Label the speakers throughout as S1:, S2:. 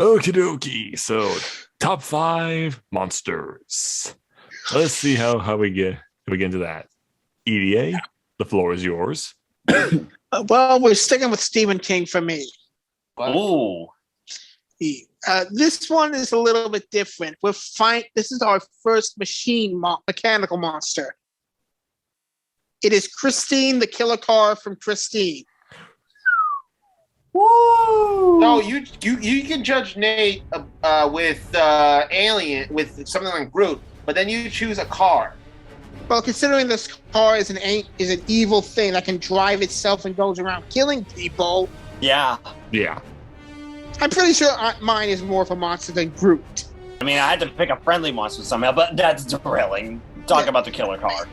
S1: Okie dokie. So, top 5 monsters. Let's see how we get into that. EDA, the floor is yours.
S2: Well, we're sticking with Stephen King for me.
S3: Ooh.
S2: This one is a little bit different. This is our first mechanical monster. It is Christine, the killer car from Christine.
S3: Woo!
S4: No, you can judge Nate with Alien, with something like Groot, but then you choose a car.
S2: Well, considering this car is an evil thing that can drive itself and goes around killing people.
S3: Yeah.
S1: Yeah.
S2: I'm pretty sure mine is more of a monster than Groot.
S3: I mean, I had to pick a friendly monster somehow, but that's derailing. Talk about the killer car.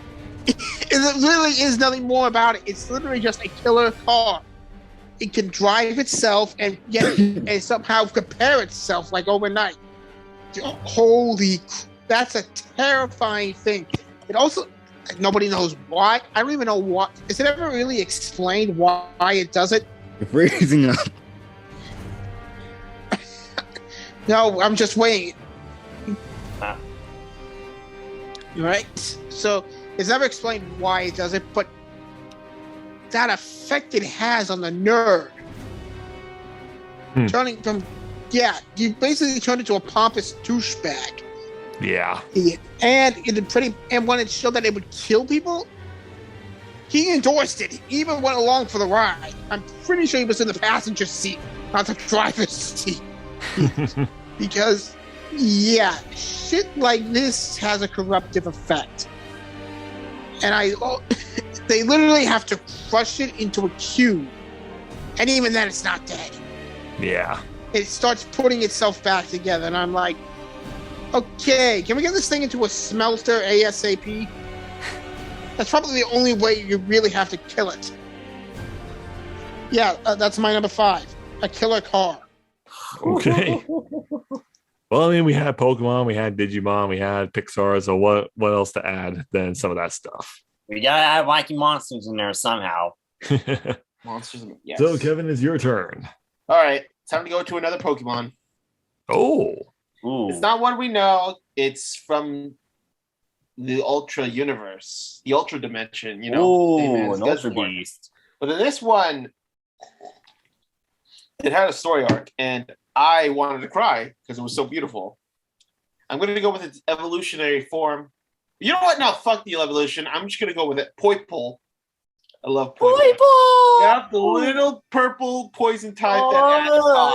S2: It really is nothing more about it. It's literally just a killer car. It can drive itself and and somehow repair itself like overnight. That's a terrifying thing. It also, nobody knows why. I don't even know what. Is it ever really explained why it does it?
S5: You're freezing up.
S2: No, I'm just waiting. Right? So it's never explained why it does it, but that effect it has on the nerd. Turning from, you basically turn into a pompous douchebag.
S1: Yeah.
S2: And when it showed that it would kill people, he endorsed it. He even went along for the ride. I'm pretty sure he was in the passenger seat, not the driver's seat. Because, shit like this has a corruptive effect. And they literally have to crush it into a cube. And even then, it's not dead.
S1: Yeah.
S2: It starts putting itself back together. And I'm like, okay, can we get this thing into a smelter ASAP? That's probably the only way you really have to kill it. Yeah, that's my number 5. A killer car.
S1: Okay. Well, I mean, we had Pokemon, we had Digimon, we had Pixar. So what else to add than some of that stuff?
S3: We gotta add wacky monsters in there somehow.
S4: Monsters, yes.
S1: So, Kevin, it's your turn.
S4: All right, time to go to another Pokemon.
S1: Oh.
S3: Ooh.
S4: It's not one we know. It's from the Ultra Universe, the Ultra Dimension. You know,
S3: Ooh, an Ultra Beast.
S4: But in this one, it had a story arc, and I wanted to cry because it was so beautiful. I'm going to go with its evolutionary form. You know what? Now, fuck the evolution. I'm just going to go with it. Poipole. I love Poipole.
S3: Poipole!
S4: Yeah, the little purple poison type.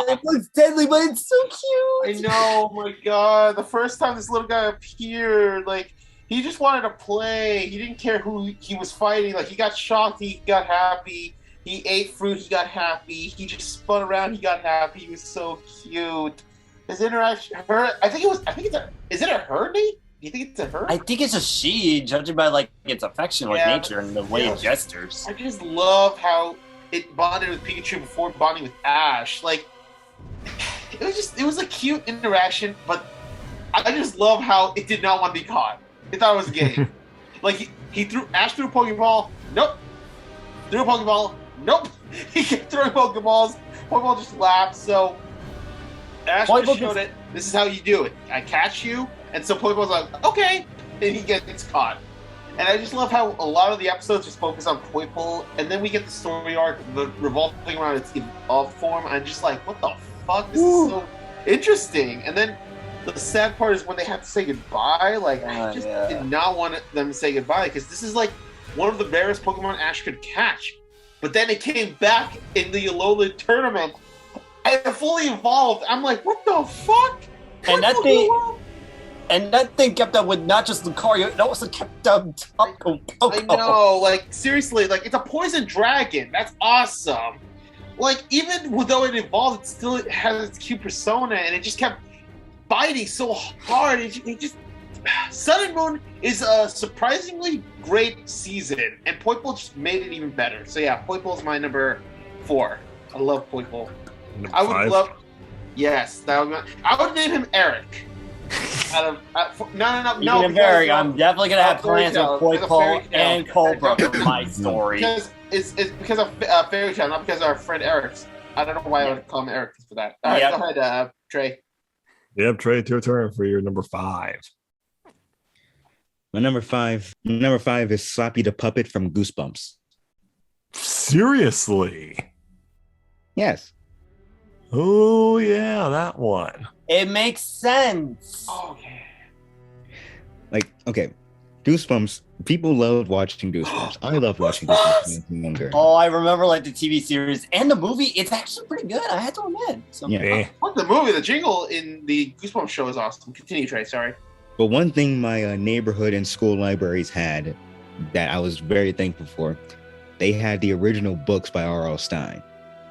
S3: It looks deadly, but it's so cute.
S4: I know. Oh my god. The first time this little guy appeared, like, he just wanted to play. He didn't care who he was fighting. Like, he got shocked. He got happy. He ate fruit. He got happy. He just spun around. He got happy. He was so cute. His interaction, is it a her, Nate? Do you think it's a her?
S3: I think it's a she, judging by like its affection with nature and the way it gestures.
S4: I just love how it bonded with Pikachu before bonding with Ash. Like, it was a cute interaction, but I just love how it did not want to be caught. It thought it was a game. Like, Ash threw a Pokeball, nope. Threw a Pokeball, nope. He kept throwing Pokeballs. Pokeball just laughed, so Ash just showed it. This is how you do it. I catch you. And so Poipole was like, okay, and he gets caught. And I just love how a lot of the episodes just focus on Poipole, and then we get the story arc revolving around its evolved form. I'm just like, what the fuck? This is so interesting. And then the sad part is when they have to say goodbye. Like, I just did not want them to say goodbye, because this is like one of the rarest Pokemon Ash could catch. But then it came back in the Alolan tournament, and it fully evolved. I'm like, what the fuck?
S3: And that thing kept up with not just Lucario, it also kept up Pokemon.
S4: I know, like, seriously, like, it's a poison dragon. That's awesome. Like, even though it evolved, it still has its cute persona, and it just kept fighting so hard. It just Sun and Moon is a surprisingly great season, and Poipole just made it even better. So yeah, Poipole's my number 4. I love Poipole. I would love. Yes, I would name him Eric. No.
S3: Eric, I'm definitely gonna have plans with Poipole and Cobra for my story.
S4: Because it's because of Fairy Tale, not because of our friend Eric's. I don't know why I would call him Eric for that. All right, go ahead, Trey.
S1: Yep, Trey, it's your turn for your number 5.
S5: My number five is Slappy the Puppet from Goosebumps.
S1: Seriously?
S5: Yes.
S1: Oh, yeah, that one.
S3: It makes sense.
S4: Oh, yeah.
S5: Like, okay, Goosebumps. People loved watching Goosebumps. I loved watching Goosebumps when I was younger.
S3: Oh, I remember like the TV series and the movie. It's actually pretty good. I had to admit. So,
S5: Yeah.
S4: What the movie? The jingle in the Goosebumps show is awesome. Continue, Trey. Sorry.
S5: But one thing my neighborhood and school libraries had that I was very thankful for, they had the original books by R.L. Stine.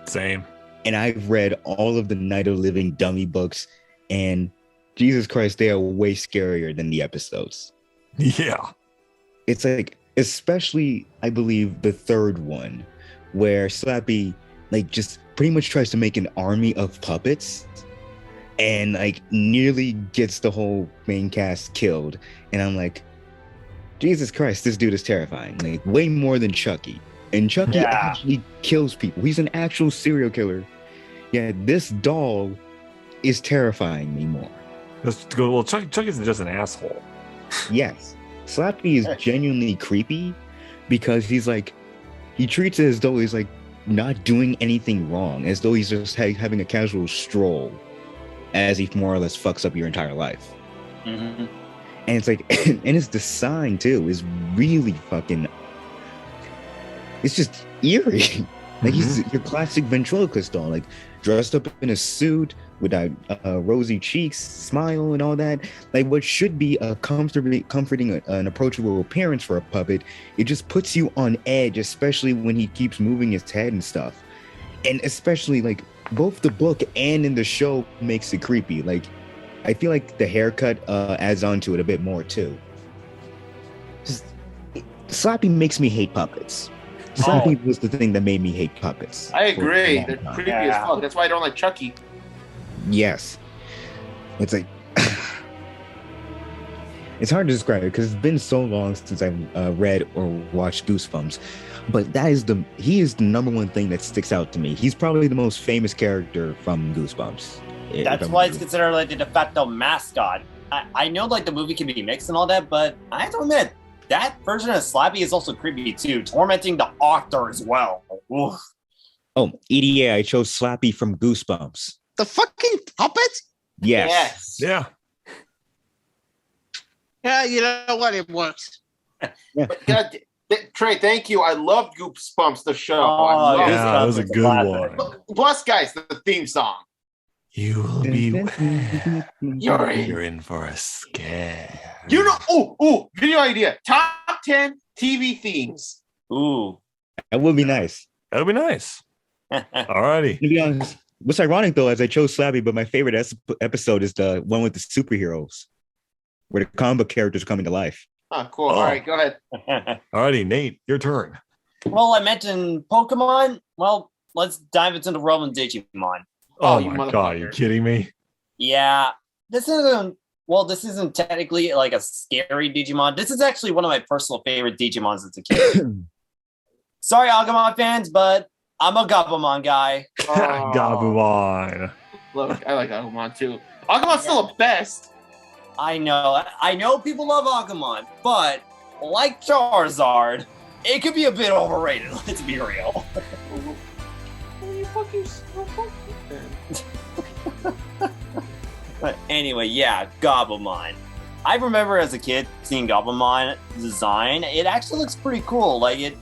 S1: Same.
S5: And I've read all of the Night of the Living dummy books, and Jesus Christ, they are way scarier than the episodes.
S1: Yeah.
S5: It's like, especially, I believe, the third one, where Slappy, like, just pretty much tries to make an army of puppets and, like, nearly gets the whole main cast killed. And I'm like, Jesus Christ, this dude is terrifying. Like, way more than Chucky. And Chucky actually kills people. He's an actual serial killer. Yeah, this doll is terrifying me more.
S1: Well, Chuck isn't just an asshole.
S5: Yes. Slappy is genuinely creepy because he's like, he treats it as though he's like not doing anything wrong, as though he's just having a casual stroll as he more or less fucks up your entire life.
S3: Mm-hmm.
S5: And it's like, and his design too is really fucking, it's just eerie. Like he's your classic ventriloquist doll, like dressed up in a suit with a rosy cheeks, smile, and all that. Like what should be a comforting, an approachable appearance for a puppet, it just puts you on edge, especially when he keeps moving his head and stuff. And especially like both the book and in the show makes it creepy. Like I feel like the haircut adds on to it a bit more too. Just, Slappy makes me hate puppets. Slappy was the thing that made me hate puppets.
S4: I agree. They're creepy as fuck. That's why I don't like Chucky.
S5: Yes. It's like, it's hard to describe it because it's been so long since I've read or watched Goosebumps. But he is the number one thing that sticks out to me. He's probably the most famous character from Goosebumps.
S3: That's why it's considered like the de facto mascot. I know like the movie can be mixed and all that, but I have to admit, that version of Slappy is also creepy too, tormenting the author as well. Oof.
S5: Oh, EDA, I chose Slappy from Goosebumps.
S2: The fucking puppet?
S5: Yes.
S1: Yeah.
S2: Yeah, you know what? It works.
S5: Yeah.
S4: God, Trey, thank you. I loved Goosebumps, the show.
S3: Oh,
S4: I
S1: Yeah, that was a good one.
S4: Plus, guys, the theme song.
S1: You will be.
S4: You're
S1: You're in for a scare.
S4: You know, video idea. Top 10 TV themes.
S3: Ooh.
S5: That would be nice.
S1: That would be nice. Alrighty.
S5: To be honest, what's ironic though, as I chose Slappy, but my favorite episode is the one with the superheroes, where the comic book characters are coming to life.
S4: Oh, cool. All right, go ahead.
S1: Alrighty, Nate, your turn.
S3: Well, I mentioned Pokemon. Well, let's dive into the realm of Digimon.
S1: Oh,
S4: you
S1: my god, are you kidding me?
S3: Yeah, this isn't technically like a scary Digimon. This is actually one of my personal favorite Digimons as a kid. Sorry, Agumon fans, but I'm a Goblinmon guy.
S1: Goblinmon.
S4: Look, I like Agumon too. Agumon's still the best.
S3: I know people love Agumon, but like Charizard, it could be a bit overrated, let's be real. But anyway, yeah, Goblinmon. I remember as a kid seeing Goblinmon design. It actually looks pretty cool. Like it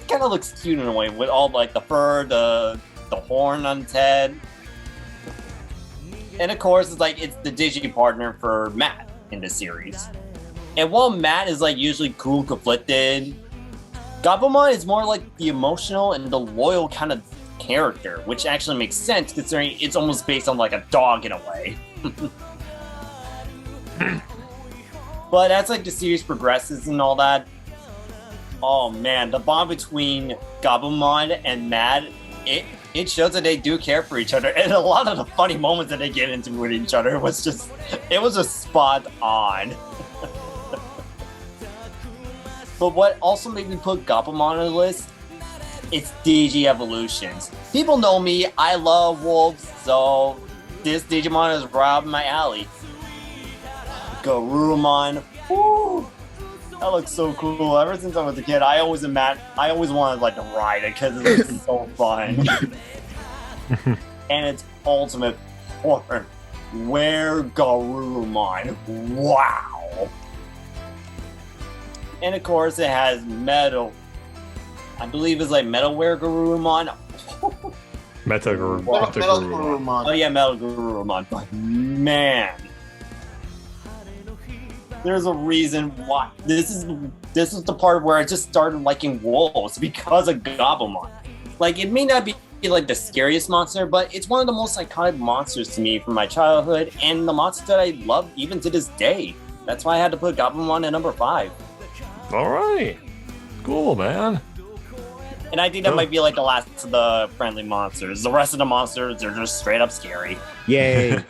S3: kind of looks cute in a way with all like the fur, the horn on its head. And of course, it's the Digi partner for Matt in the series. And while Matt is like usually cool, conflicted, Goblinmon is more like the emotional and the loyal kind of character, which actually makes sense considering it's almost based on like a dog in a way. But as like the series progresses and all that, oh man, the bond between Goblinmon and Matt, it shows that they do care for each other, and a lot of the funny moments that they get into with each other was just spot on. But what also made me put Goblinmon on the list, it's Digi evolutions. People know me, I love wolves, so this Digimon is right up my alley. Garurumon. Woo! That looks so cool. Ever since I was a kid, I always wanted like to ride it because it's so fun. And its ultimate form. Where Garurumon. Wow. And of course it has metal. I believe it's like Metalware Garurumon.
S1: Metal Garurumon.
S3: Oh yeah, Metal Garurumon. But man, there's a reason why this is the part where I just started liking wolves because of Goblinmon. Like it may not be like the scariest monster, but it's one of the most iconic monsters to me from my childhood, and the monster that I love even to this day. That's why I had to put Goblinmon at number 5.
S1: All right, cool, man.
S3: And I think that might be like the last of the friendly monsters. The rest of the monsters are just straight up scary.
S5: Yay.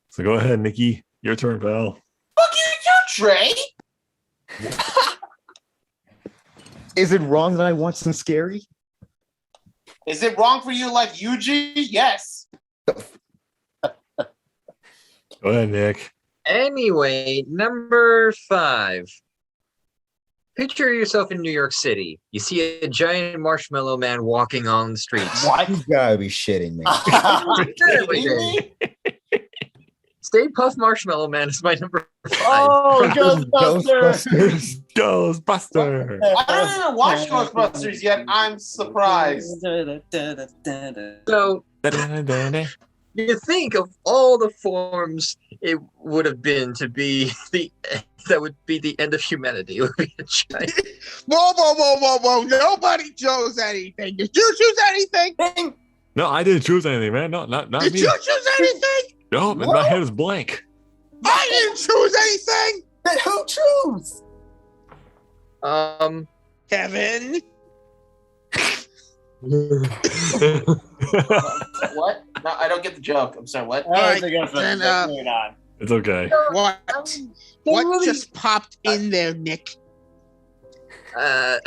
S1: So go ahead, Nikki. Your turn, pal.
S4: Fuck you, Trey.
S5: Is it wrong that I want some scary?
S4: Is it wrong for you to like Yuji? Yes.
S1: Go ahead, Nick.
S6: Anyway, number 5. Picture yourself in New York City. You see a giant marshmallow man walking on the streets.
S3: What?
S5: You gotta be shitting me.
S6: Stay Puft Marshmallow Man is my number 5.
S3: Oh, Ghostbusters!
S1: Ghostbuster.
S4: I don't even watch Ghostbusters yet. I'm surprised.
S6: So you think of all the forms it would have been to be that would be the end of humanity. It would be a giant.
S2: Whoa. Nobody chose anything. Did you choose anything?
S1: No, I didn't choose anything, man. No, not
S2: Did
S1: me.
S2: you choose anything?
S1: No, my head is blank.
S2: I didn't choose anything.
S3: Then who chose?
S2: Kevin.
S4: What? No, I don't get the joke. I'm sorry. What?
S3: All right,
S2: then,
S3: moving on.
S1: It's okay.
S2: What?
S6: They
S2: What
S6: really-
S2: just popped in there, Nick?
S6: No,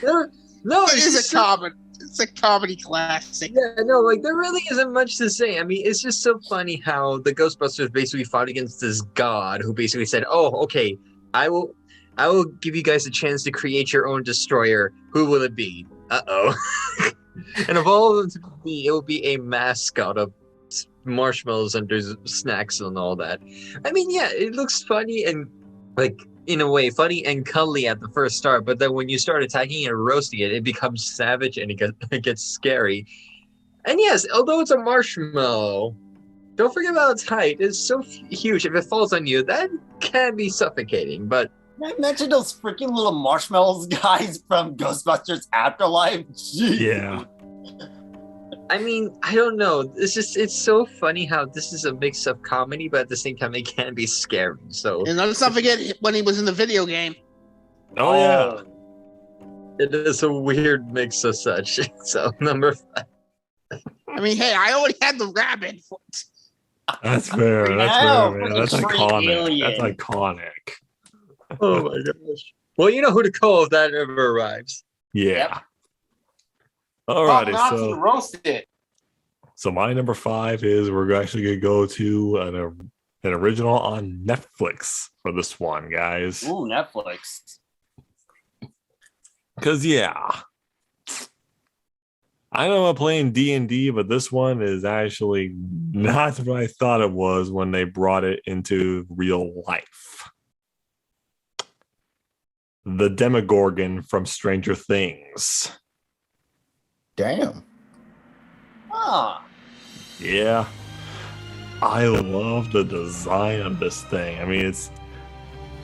S2: It
S6: it's
S2: is
S6: just
S2: a comedy. It's a comedy classic.
S6: Yeah, no, like there really isn't much to say. I mean, it's just so funny how the Ghostbusters basically fought against this god who basically said, "Oh, okay, I will give you guys a chance to create your own destroyer. Who will it be? Uh-oh." And of all of them to be, it will be a mascot of marshmallows and there's snacks and all that. I mean, yeah, it looks funny and like in a way funny and cuddly at the first start, but then when you start attacking and roasting it, it becomes savage and it gets scary. And yes, although it's a marshmallow, don't forget about its height. It's so huge. If it falls on you, that can be suffocating. But
S3: Can I mention those freaking little marshmallows guys from Ghostbusters Afterlife? Jeez.
S1: Yeah.
S6: I mean, I don't know. It's so funny how this is a mix of comedy, but at the same time, it can be scary. So
S2: And let's not forget when he was in the video game.
S1: Oh yeah.
S6: it is a weird mix of such. So number 5.
S2: I mean, hey, I already had the rabbit.
S1: That's fair. That's
S3: Yeah,
S1: fair, man. That's
S3: freaking
S1: iconic.
S3: alien.
S1: That's iconic.
S6: Oh my gosh. Well, you know who to call if that ever arrives.
S1: Yeah.
S3: Yep.
S1: Alrighty,
S4: Not to
S1: so
S4: roast it.
S1: my number 5 is we're actually gonna go to an original on Netflix for this one, guys.
S3: Ooh, Netflix.
S1: Cause yeah, I know I'm playing D&D, but this one is actually not what I thought it was when they brought it into real life. The Demogorgon from Stranger Things.
S5: Damn.
S3: Ah.
S1: Yeah. I love the design of this thing. I mean, it's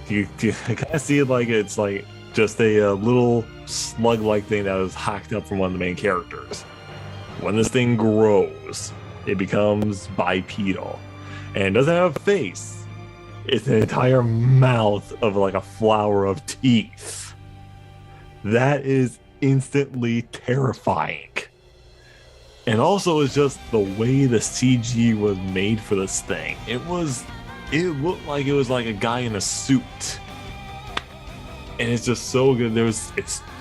S1: you kind of see it like it's like just a little slug-like thing that was hacked up from one of the main characters. When this thing grows, it becomes bipedal and doesn't have a face. It's an entire mouth of like a flower of teeth. That is instantly terrifying. And also it's just the way the CG was made for this thing. It looked like it was like a guy in a suit. And it's just so good.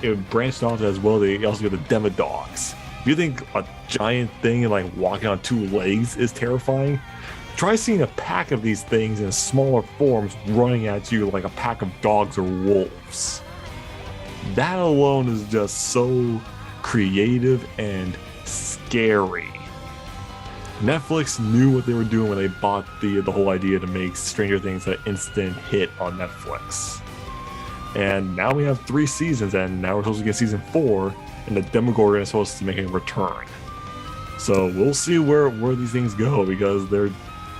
S1: It branched off as well. They also got the Demodogs. you think a giant thing like walking on two legs is terrifying, try seeing a pack of these things in smaller forms running at you like a pack of dogs or wolves. That alone is just so creative and scary. Netflix knew what they were doing when they bought the whole idea to make Stranger Things an instant hit on Netflix. And now we have 3 seasons, and now we're supposed to get season 4, and the Demogorgon is supposed to make a return. So we'll see where these things go, because they're,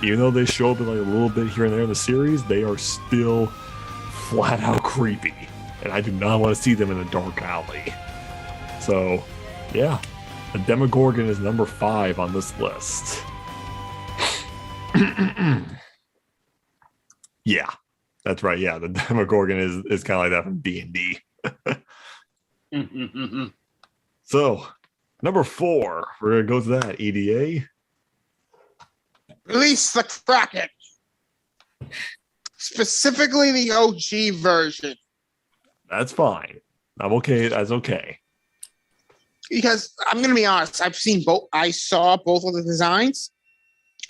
S1: even though they show up like a little bit here and there in the series, they are still flat out creepy. And I do not want to see them in a dark alley. So, yeah. The Demogorgon is number 5 on this list. Yeah, that's right. Yeah, the Demogorgon is kind of like that from D&D. So, number 4, we're going to go to that. EDA.
S2: Release the Kraken. Specifically the OG version.
S1: That's fine. I'm okay. That's okay.
S2: Because I'm going to be honest, I saw both of the designs.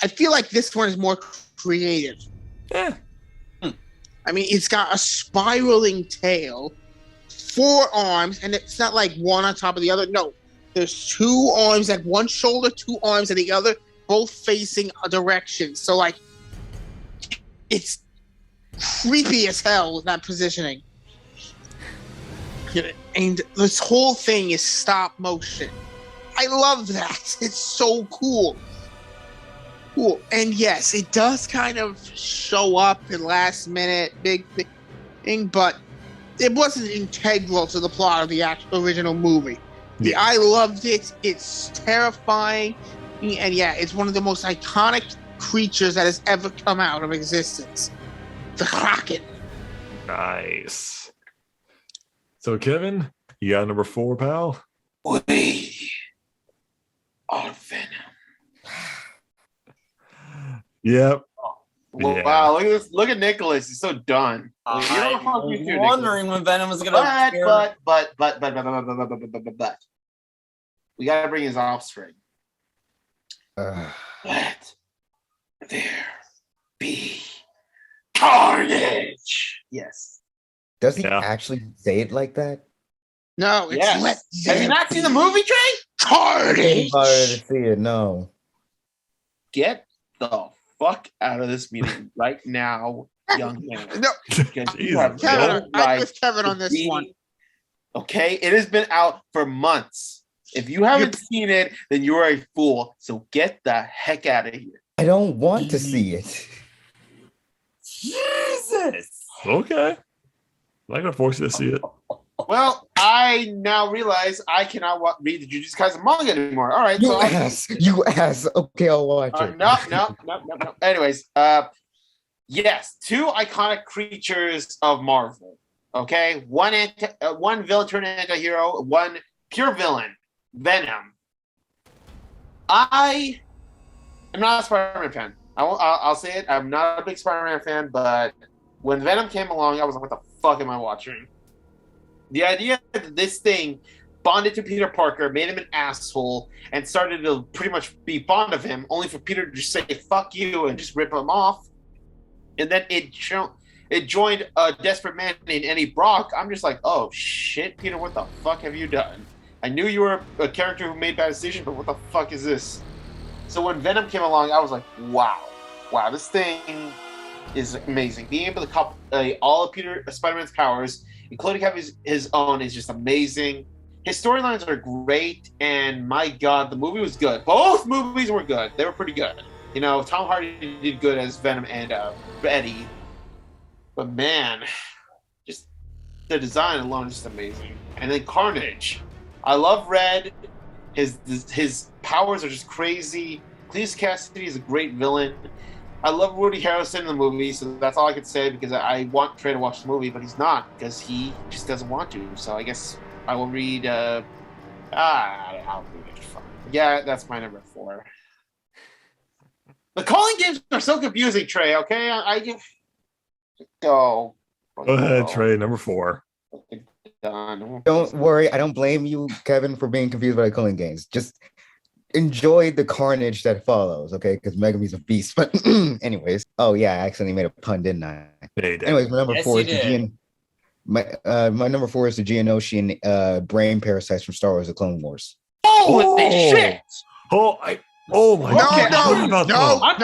S2: I feel like this one is more creative.
S1: Yeah.
S2: I mean, it's got a spiraling tail, 4 arms, and it's not like one on top of the other. No, there's 2 arms at one shoulder, 2 arms at the other, both facing a direction. So, like, it's creepy as hell with that positioning. And this whole thing is stop motion. I love that. It's so cool. And yes, it does kind of show up in last minute, big thing, but it wasn't integral to the plot of the original movie.
S1: Yeah.
S2: I loved it. It's terrifying. And yeah, it's one of the most iconic creatures that has ever come out of existence. The Kraken.
S1: Nice. So, Kevin, you got number 4, pal?
S4: We are Venom.
S1: Yep.
S4: Wow,
S1: Yeah.
S4: look at this. Look at Nicholas. He's so done.
S3: I was wondering when Venom was gonna appear.
S4: But we gotta bring his offspring. Let there be carnage. Yes.
S5: Does he
S1: Yeah.
S5: actually say it like that?
S2: No, it's
S4: Yes.
S2: let
S4: Have you not seen the movie, Trey?
S2: carnage.
S5: I already see it. No.
S4: Get the fuck out of this meeting right now, young man.
S2: No,
S4: Because you
S1: Jesus.
S4: have
S2: Kevin,
S4: no
S2: I'm
S4: right
S2: with Kevin on
S4: to
S2: this
S4: be-
S2: one.
S4: Okay, it has been out for months. If you haven't seen it, then you are a fool. So get the heck out of here.
S5: I don't want to see it.
S3: Jesus.
S1: Okay. I'm not going to force you to see it.
S4: Well, I now realize I cannot read the Jujutsu Kaisen manga anymore. All right,
S5: You
S4: so
S5: ass. You ass. Okay, I'll watch it.
S4: no. Anyways, yes, 2 iconic creatures of Marvel. Okay, one villain turned anti-hero, one pure villain, Venom. I am not a Spider-Man fan. I'll say it. I'm not a big Spider-Man fan, but when Venom came along, I was like, "What the fuck am I watching?" The idea that this thing bonded to Peter Parker, made him an asshole, and started to pretty much be fond of him, only for Peter to just say "fuck you" and just rip him off. And then it joined a desperate man named Eddie Brock. I'm just like, oh shit, Peter, what the fuck have you done? I knew you were a character who made bad decisions, but what the fuck is this? So when Venom came along, I was like, wow, this thing is amazing. Being able to cop all of Spider-Man's powers, including having his own, is just amazing. His storylines are great, and my god, the movie was good. Both movies were good. They were pretty good. You know, Tom Hardy did good as Venom and Eddie. But man, just the design alone is just amazing. And then Carnage. I love Red. His powers are just crazy. Cletus Cassidy is a great villain. I love Woody Harrelson in the movie, so that's all I can say, because I want Trey to watch the movie, but he's not, because he just doesn't want to. So I guess I will read. I'll read it. Fine. Yeah, that's my number 4. The calling games are so confusing, Trey. Okay, I go.
S1: Go ahead, Trey. Number 4.
S4: done.
S5: Don't worry, I don't blame you, Kevin, for being confused by the Killing Games. Just enjoy the carnage that follows, okay? Because Megumi's a beast. But anyways, oh yeah, I accidentally made a pun, didn't I?
S1: Hey, Dad.
S5: Anyways, my number
S3: Yes,
S5: four
S3: you
S5: is the
S3: did.
S5: my number four is the Geonosian brain parasites from Star Wars: The Clone Wars.
S4: Holy shit!
S1: Oh my
S2: No,
S1: god!
S2: no,
S1: What about
S2: no,
S1: that?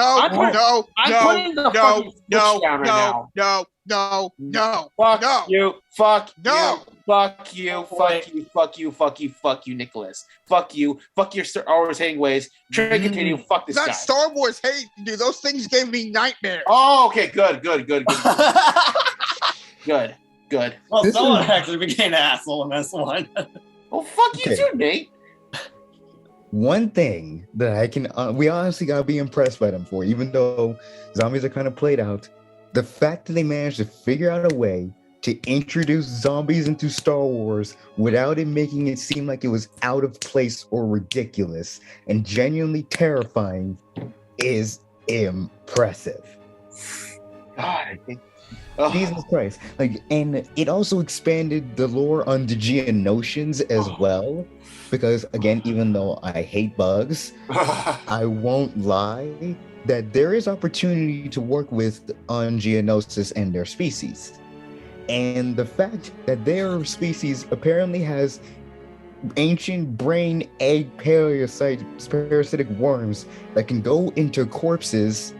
S2: no,
S4: I'm putting the fucking switch down right now.
S2: no.
S4: Fuck
S2: No.
S4: you. Fuck
S2: No.
S4: you. Fuck you. Fuck you. Fuck you. Fuck you. Fuck you, Nicholas. Fuck you. Fuck your Star Wars hating ways. Try to continue. Fuck this
S2: It's
S4: guy.
S2: not Star Wars hate, dude. Those things gave me nightmares.
S4: Oh, okay. Good. Good.
S3: Well,
S5: This
S3: someone
S5: is-
S3: actually became an asshole in this one.
S4: Well, fuck you
S5: Okay.
S4: too, Nate.
S5: One thing that I can, we honestly gotta be impressed by them for, even though zombies are kind of played out, the fact that they managed to figure out a way to introduce zombies into Star Wars without it making it seem like it was out of place or ridiculous and genuinely terrifying is impressive.
S4: God, I think. Oh.
S5: Jesus Christ. Like, and it also expanded the lore on the Geonosians as well. Because again, even though I hate bugs, I won't lie that there is opportunity to work with on Geonosis and their species. And the fact that their species apparently has ancient brain egg parasitic worms that can go into corpses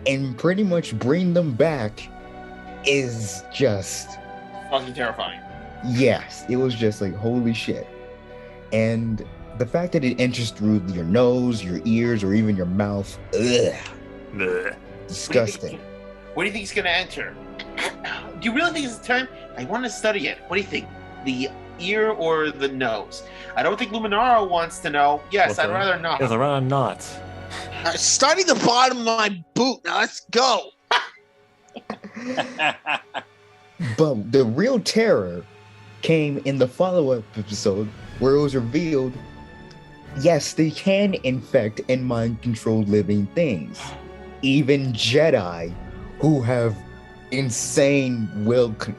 S5: and pretty much bring them back is just,
S4: Fucking terrifying.
S5: yes, it was just like, holy shit. And the fact that it enters through your nose, your ears, or even your mouth, ugh,
S1: Bleh.
S5: disgusting.
S4: What do you think he's gonna enter? Do you really think it's time? I want to study it. What do you think? The ear or the nose? I don't think Luminara wants to know. Yes, I'd
S1: Okay.
S4: rather not.
S1: Yes, I'd rather not.
S2: Study the bottom of my boot. Now let's go.
S5: But the real terror came in the follow-up episode where it was revealed, yes, they can infect and mind control living things. Even Jedi who have insane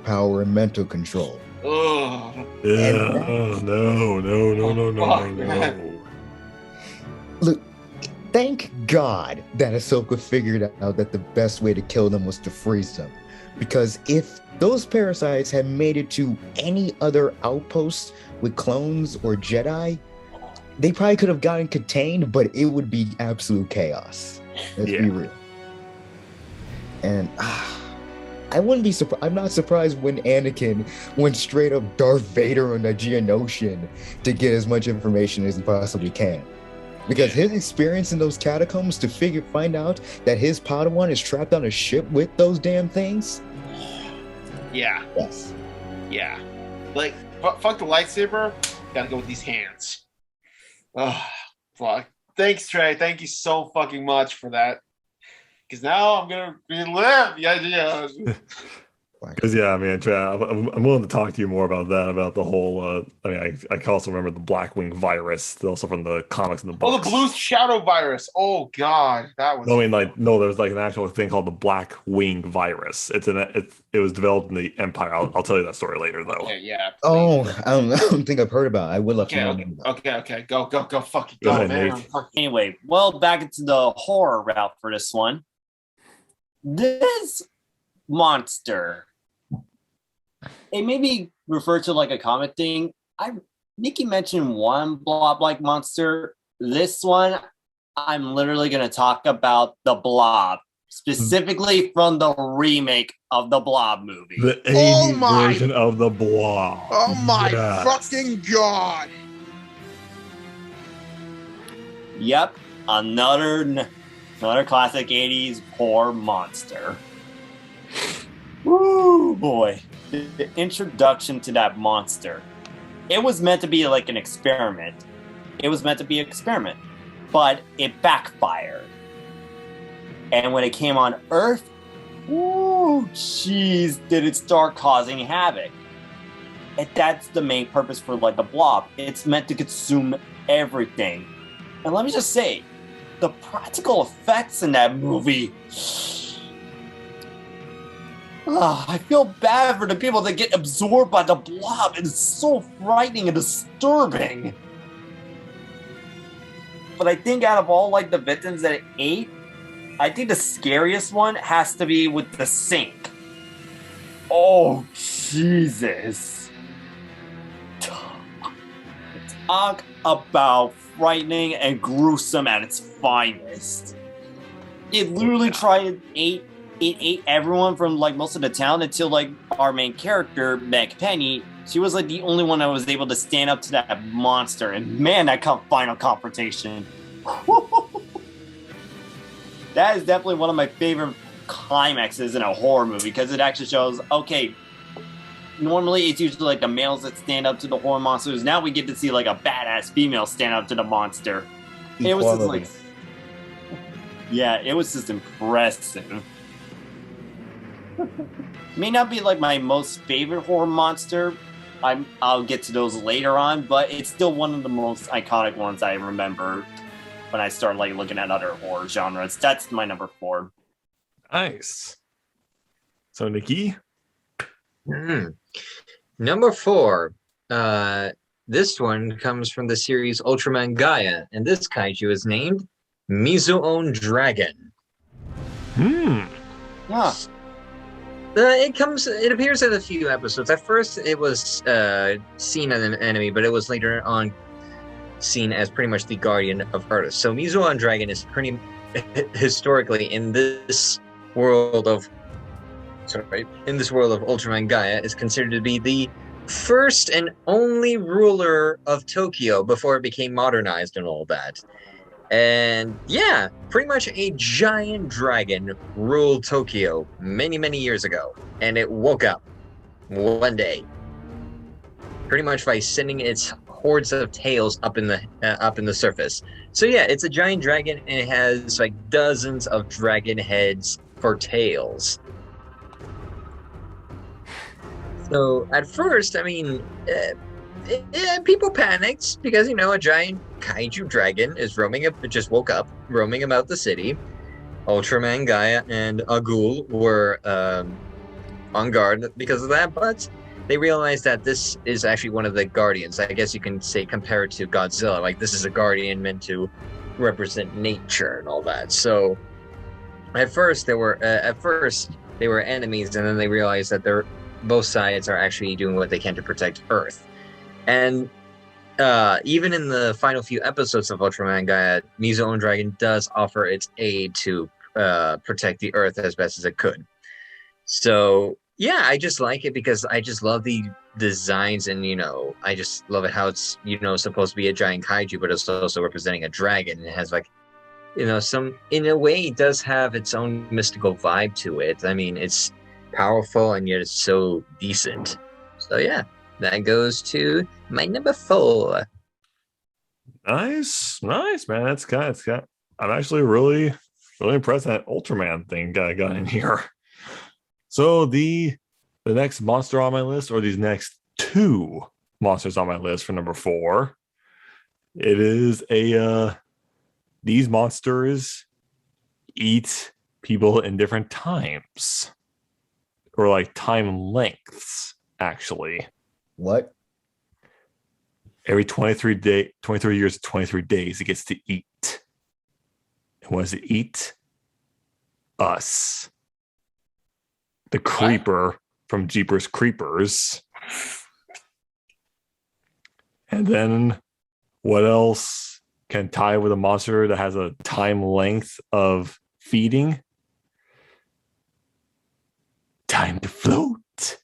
S5: power and mental control.
S4: Ugh.
S1: Yeah.
S5: And-
S1: Oh, no.
S4: Fuck, man.
S5: Look, thank God that Ahsoka figured out that the best way to kill them was to freeze them. Because if those parasites had made it to any other outpost with clones or Jedi, they probably could have gotten contained, but it would be absolute chaos. Let's
S1: Yeah.
S5: be real. And I wouldn't be surprised. I'm not surprised when Anakin went straight up Darth Vader on the Geonosian to get as much information as he possibly can. Because his experience in those catacombs to find out that his Padawan is trapped on a ship with those damn things.
S4: Yeah,
S5: Yes.
S4: yeah. Like, fuck the lightsaber. Gotta go with these hands. Oh, fuck. Thanks, Trey. Thank you so fucking much for that. Because now I'm gonna relive the idea.
S1: Because yeah, I mean, I'm willing to talk to you more about that, about the whole. I mean, I can also remember the Blackwing virus, also from the comics and the
S4: Oh,
S1: books.
S4: the blue shadow virus. Oh god, that was.
S1: No, I mean, like, no, there's like an actual thing called the Blackwing virus. It was developed in the Empire. I'll tell you that story later, though.
S4: Okay, yeah.
S5: Oh, I don't think I've heard about it. I would love to
S4: Okay,
S5: know.
S4: okay. Go. Fucking
S1: Go
S4: go,
S1: ahead,
S4: man.
S1: Nate.
S4: Fuck.
S3: Anyway, well, back into the horror route for this one. This monster, it may be referred to like a comic thing. Nikki mentioned one blob-like monster. This one, I'm literally going to talk about the Blob, specifically from the remake of the Blob movie.
S1: The
S2: Oh
S1: 80s
S2: my-
S1: version of the Blob.
S2: Oh my
S1: Yes.
S2: fucking god.
S3: Yep, another classic 80s horror monster. Woo, boy. The introduction to that monster. It was meant to be like an experiment. But it backfired. And when it came on Earth, woo, jeez, did it start causing havoc. And that's the main purpose for like the Blob. It's meant to consume everything. And let me just say, the practical effects in that movie, I feel bad for the people that get absorbed by the blob. It's so frightening and disturbing. But I think out of all like the victims that it ate, I think the scariest one has to be with the sink. Oh, Jesus. Talk about frightening and gruesome at its finest. It literally it ate everyone from like most of the town until like our main character, Meg Penny. She was like the only one that was able to stand up to that monster. And man, that final confrontation. That is definitely one of my favorite climaxes in a horror movie because it actually shows, okay, normally it's usually like the males that stand up to the horror monsters. Now we get to see like a badass female stand up to the monster. It was just like, yeah, it was just impressive. May not be like my most favorite horror monster. I'll get to those later on, but it's still one of the most iconic ones I remember when I start like looking at other horror genres. That's my number 4.
S1: Nice. So Nikki?
S6: Number 4. This one comes from the series Ultraman Gaia, and this kaiju is named Mizuon Dragon.
S3: Yeah.
S6: It appears in a few episodes. At first, it was seen as an enemy, but it was later on seen as pretty much the guardian of Earth. So Mizuon Dragon is pretty historically in this world of Ultraman Gaia is considered to be the first and only ruler of Tokyo before it became modernized and all that. And yeah, pretty much a giant dragon ruled Tokyo many, many years ago. And it woke up one day, pretty much by sending its hordes of tails up in the surface. So yeah, it's a giant dragon and it has like dozens of dragon heads for tails. So at first, I mean, people panicked because, a giant kaiju dragon is just woke up, roaming about the city. Ultraman, Gaia, and Agul were on guard because of that, but they realized that this is actually one of the guardians. I guess you can say compared to Godzilla, like this is a guardian meant to represent nature and all that. So at first they were enemies, and then they realized that both sides are actually doing what they can to protect Earth. And even in the final few episodes of Ultraman Gaia, Mizuon Dragon does offer its aid to protect the Earth as best as it could. So yeah, I just like it because I just love the designs, and I just love it how it's supposed to be a giant kaiju, but it's also representing a dragon. It has like some, in a way, it does have its own mystical vibe to it. I mean, it's powerful and yet it's so decent. So yeah, that goes to my number 4.
S1: Nice, man. That's got. I'm actually really impressed that Ultraman thing got in here. So the next monster on my list, or these next 2 monsters on my list for number 4, it is these monsters eat people in different times, or like time lengths, actually.
S5: What?
S1: Every 23 years, 23 days, it gets to eat. And what does it eat? Us. The Creeper from Jeepers Creepers. And then what else can tie with a monster that has a time length of feeding? Time to float.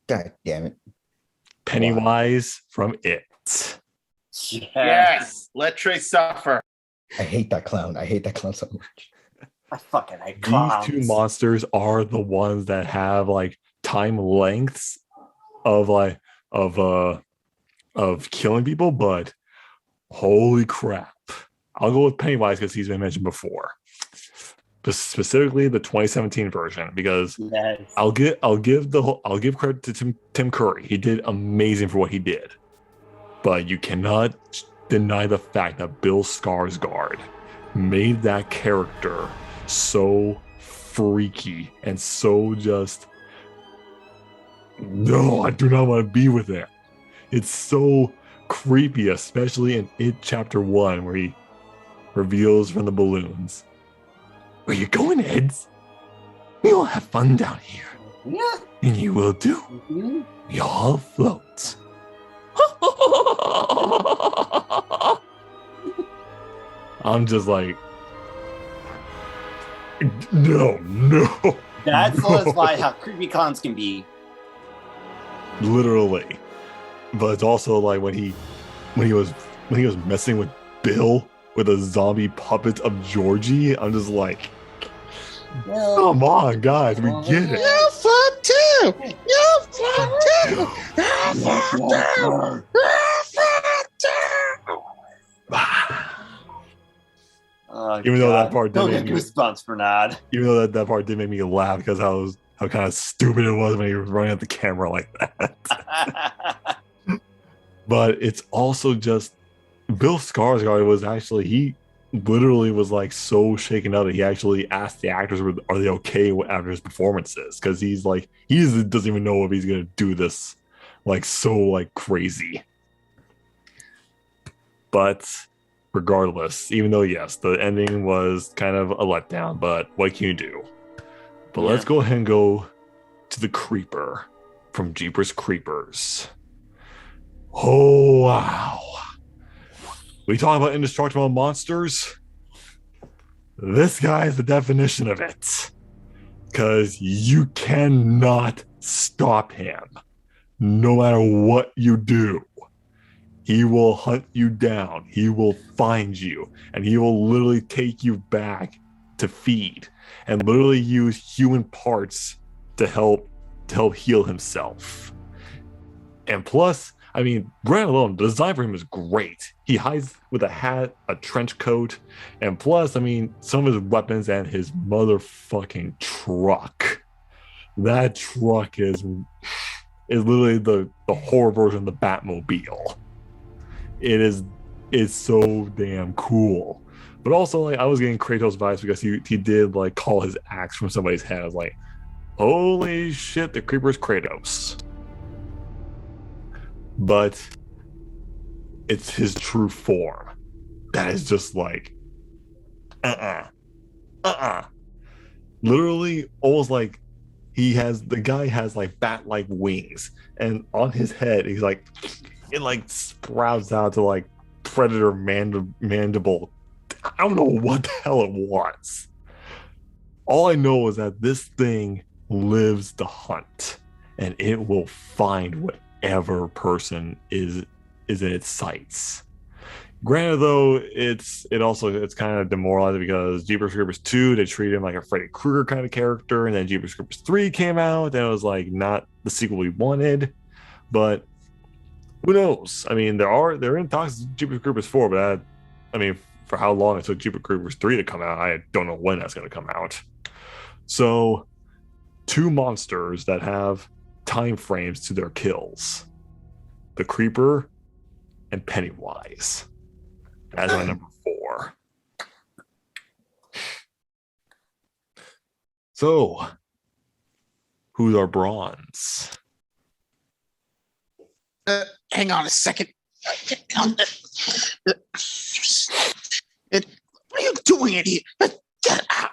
S5: God damn it.
S1: Pennywise from It.
S4: Yes, let Trey suffer.
S5: I hate that clown. I hate that clown so much.
S3: I fucking hate clowns.
S1: These 2 monsters are the ones that have like time lengths of killing people, but holy crap. I'll go with Pennywise because he's been mentioned before. Specifically the 2017 version, because
S3: Yes.
S1: I'll give credit to Tim Curry. He did amazing for what he did. But you cannot deny the fact that Bill Skarsgård made that character so freaky and so just No, I do not want to be with him. It's so creepy, especially in It Chapter 1, where he reveals from the balloons. Where you going, Eds? We will have fun down here.
S3: Yeah.
S1: And you will do.
S3: Mhm.
S1: We all float. I'm just like, no.
S3: That
S1: no.
S3: solidified how creepy clowns can be.
S1: Literally. But it's also like when he was messing with Bill with a zombie puppet of Georgie, I'm just like,
S3: Well,
S1: come on, guys, we get it.
S2: You're fun too. You're fun too. You're fun too. You're fun too.
S3: oh,
S1: Even though that
S3: God.
S1: part
S3: Don't
S1: did
S3: get
S1: make me,
S3: goosebumps, Bernard.
S1: even though that part did make me laugh because how kind of stupid it was when he was running at the camera like that. But it's also just Bill Skarsgård was actually, he literally was like so shaken up that he actually asked the actors, are they okay after his performances? Because he's like, doesn't even know if he's gonna do this like so like crazy. But regardless, even though yes, the ending was kind of a letdown, but what can you do? But let's go ahead and go to the Creeper from Jeepers Creepers. Oh, wow. We talk about indestructible monsters. This guy is the definition of it. Because you cannot stop him. No matter what you do. He will hunt you down. He will find you. And he will literally take you back to feed. And literally use human parts to help heal himself. And plus, I mean, Grant alone, the design for him is great. He hides with a hat, a trench coat, and plus, I mean, some of his weapons and his motherfucking truck. That truck is literally the horror version of the Batmobile. It's so damn cool. But also, like, I was getting Kratos vibes because he did like call his axe from somebody's head. I was like, holy shit, the Creeper's Kratos. But it's his true form. That is just like, literally almost like the guy has like bat-like wings, and on his head he's like, it like sprouts out to like predator mandible. I don't know what the hell it was. All I know is that this thing lives to hunt, and it will find whatever person is in its sights. Granted, though, it's kind of demoralizing because Jeepers Creepers 2, they treated him like a Freddy Krueger kind of character, and then Jeepers Creepers 3 came out, and it was like not the sequel we wanted. But who knows? I mean, they're in talks with Jeepers Creepers 4, but I mean, for how long it took Jeepers Creepers 3 to come out, I don't know when that's going to come out. So, two monsters that have time frames to their kills: the Creeper and Pennywise. That's my number 4. So, who's our bronze?
S2: Hang on a second. What are you doing in here? Get out!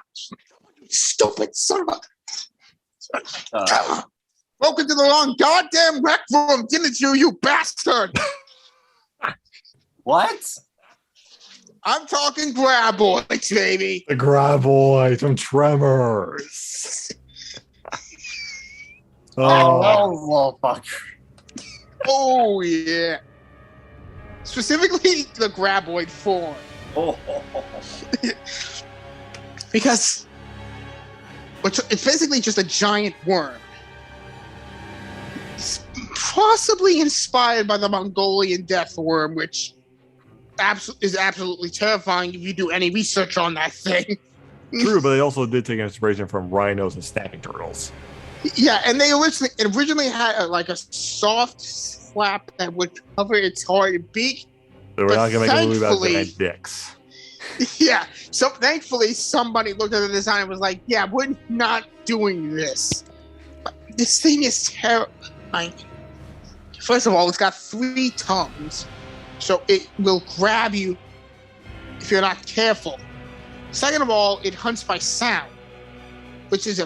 S2: You stupid son of a... Broke into the wrong goddamn rec room, didn't you, you bastard?
S3: What?
S2: I'm talking Graboids, baby.
S1: The Graboid from Tremors.
S3: Oh, little fucker.
S2: Oh, yeah. Specifically, the Graboid form.
S3: Oh.
S2: Because it's basically just a giant worm. It's possibly inspired by the Mongolian death worm, which is absolutely terrifying if you do any research on that thing.
S1: True, but they also did take inspiration from rhinos and snapping turtles.
S2: Yeah, and they originally had a soft flap that would cover its hard beak.
S1: They were not going to make a movie about
S2: thankfully-
S1: giant dicks.
S2: Yeah, so thankfully somebody looked at the design and was like, yeah, we're not doing this. But this thing is terrible. First of all, it's got 3 tongues, so it will grab you if you're not careful. Second of all, it hunts by sound, which is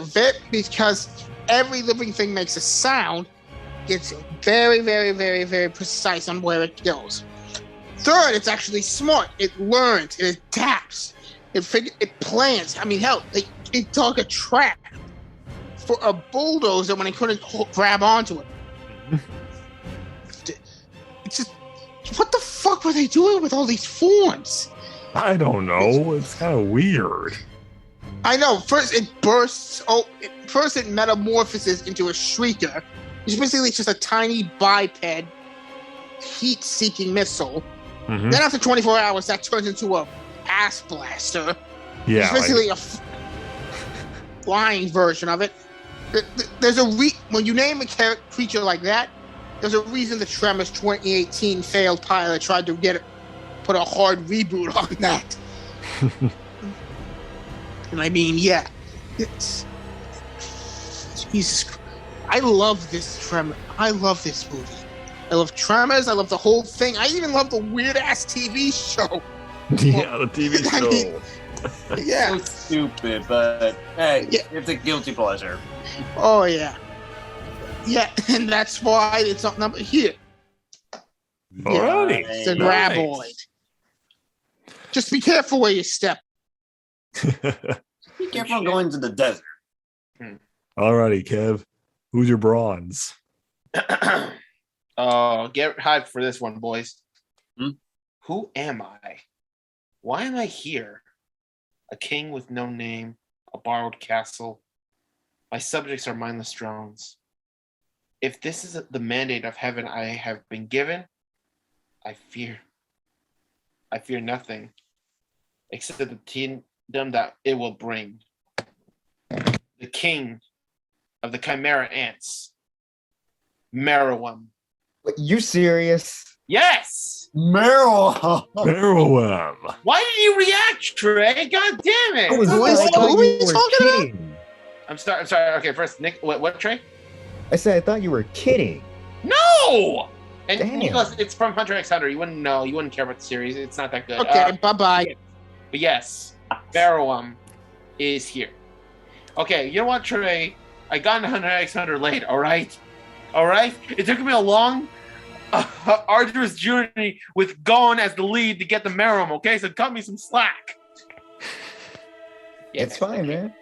S2: because every living thing makes a sound. It's very, very, very, very precise on where it goes. Third, it's actually smart. It learns. It adapts. It plans. I mean, hell, it dug a trap for a bulldozer when it couldn't grab onto it. It's just, what the fuck were they doing with all these forms?
S1: I don't know. It's kind of weird.
S2: I know. First, it bursts. First, it metamorphoses into a shrieker. It's basically just a tiny biped, heat-seeking missile.
S1: Mm-hmm.
S2: Then after 24 hours, that turns into a ass blaster.
S1: Yeah,
S2: It's basically a flying version of it. There's when you name a creature like that, there's a reason the Tremors 2018 failed pilot tried to put a hard reboot on that. And I mean, yeah, it's Jesus Christ. I love this Tremor. I love this movie. I love Tremors. I love the whole thing. I even love the weird ass TV show.
S1: Yeah, the TV
S2: I
S1: show.
S2: mean, yeah.
S3: So stupid, but hey,
S2: Yeah.
S3: it's a guilty pleasure.
S2: Oh yeah. Yeah, and that's why it's on number here.
S1: Alrighty.
S2: It's a
S1: Nice.
S2: Graboid. Just be careful where you step.
S3: Be careful going to the desert.
S1: Alrighty, Kev. Who's your bronze?
S4: Oh, get hyped for this one, boys.
S3: Hmm?
S4: Who am I? Why am I here? A king with no name, a borrowed castle. My subjects are mindless drones. If this is the mandate of heaven I have been given, I fear nothing except the kingdom that it will bring. The king of the chimera ants, Merowim.
S5: Wait, you serious?
S4: Yes.
S3: Meryl.
S1: Merowim.
S4: Why did you react, Trey? God damn it!
S2: Who is
S5: I
S2: this?
S5: thought
S2: Who are
S5: you
S2: you
S5: were
S2: talking about?
S5: kidding.
S4: I'm sorry. Okay, first, Nick. What Trey?
S5: I said I thought you were kidding.
S4: No. And
S5: Damn.
S4: Nicholas, it's from Hunter x Hunter. You wouldn't know. You wouldn't care about the series. It's not that good.
S2: Okay, bye-bye.
S4: But yes, Barrowum is here. Okay, you know what, Trey? I got into Hunter x Hunter late. All right. It took me a long, arduous journey with Gon as the lead to get the Merowim. Okay, so cut me some slack.
S5: It's fine, man.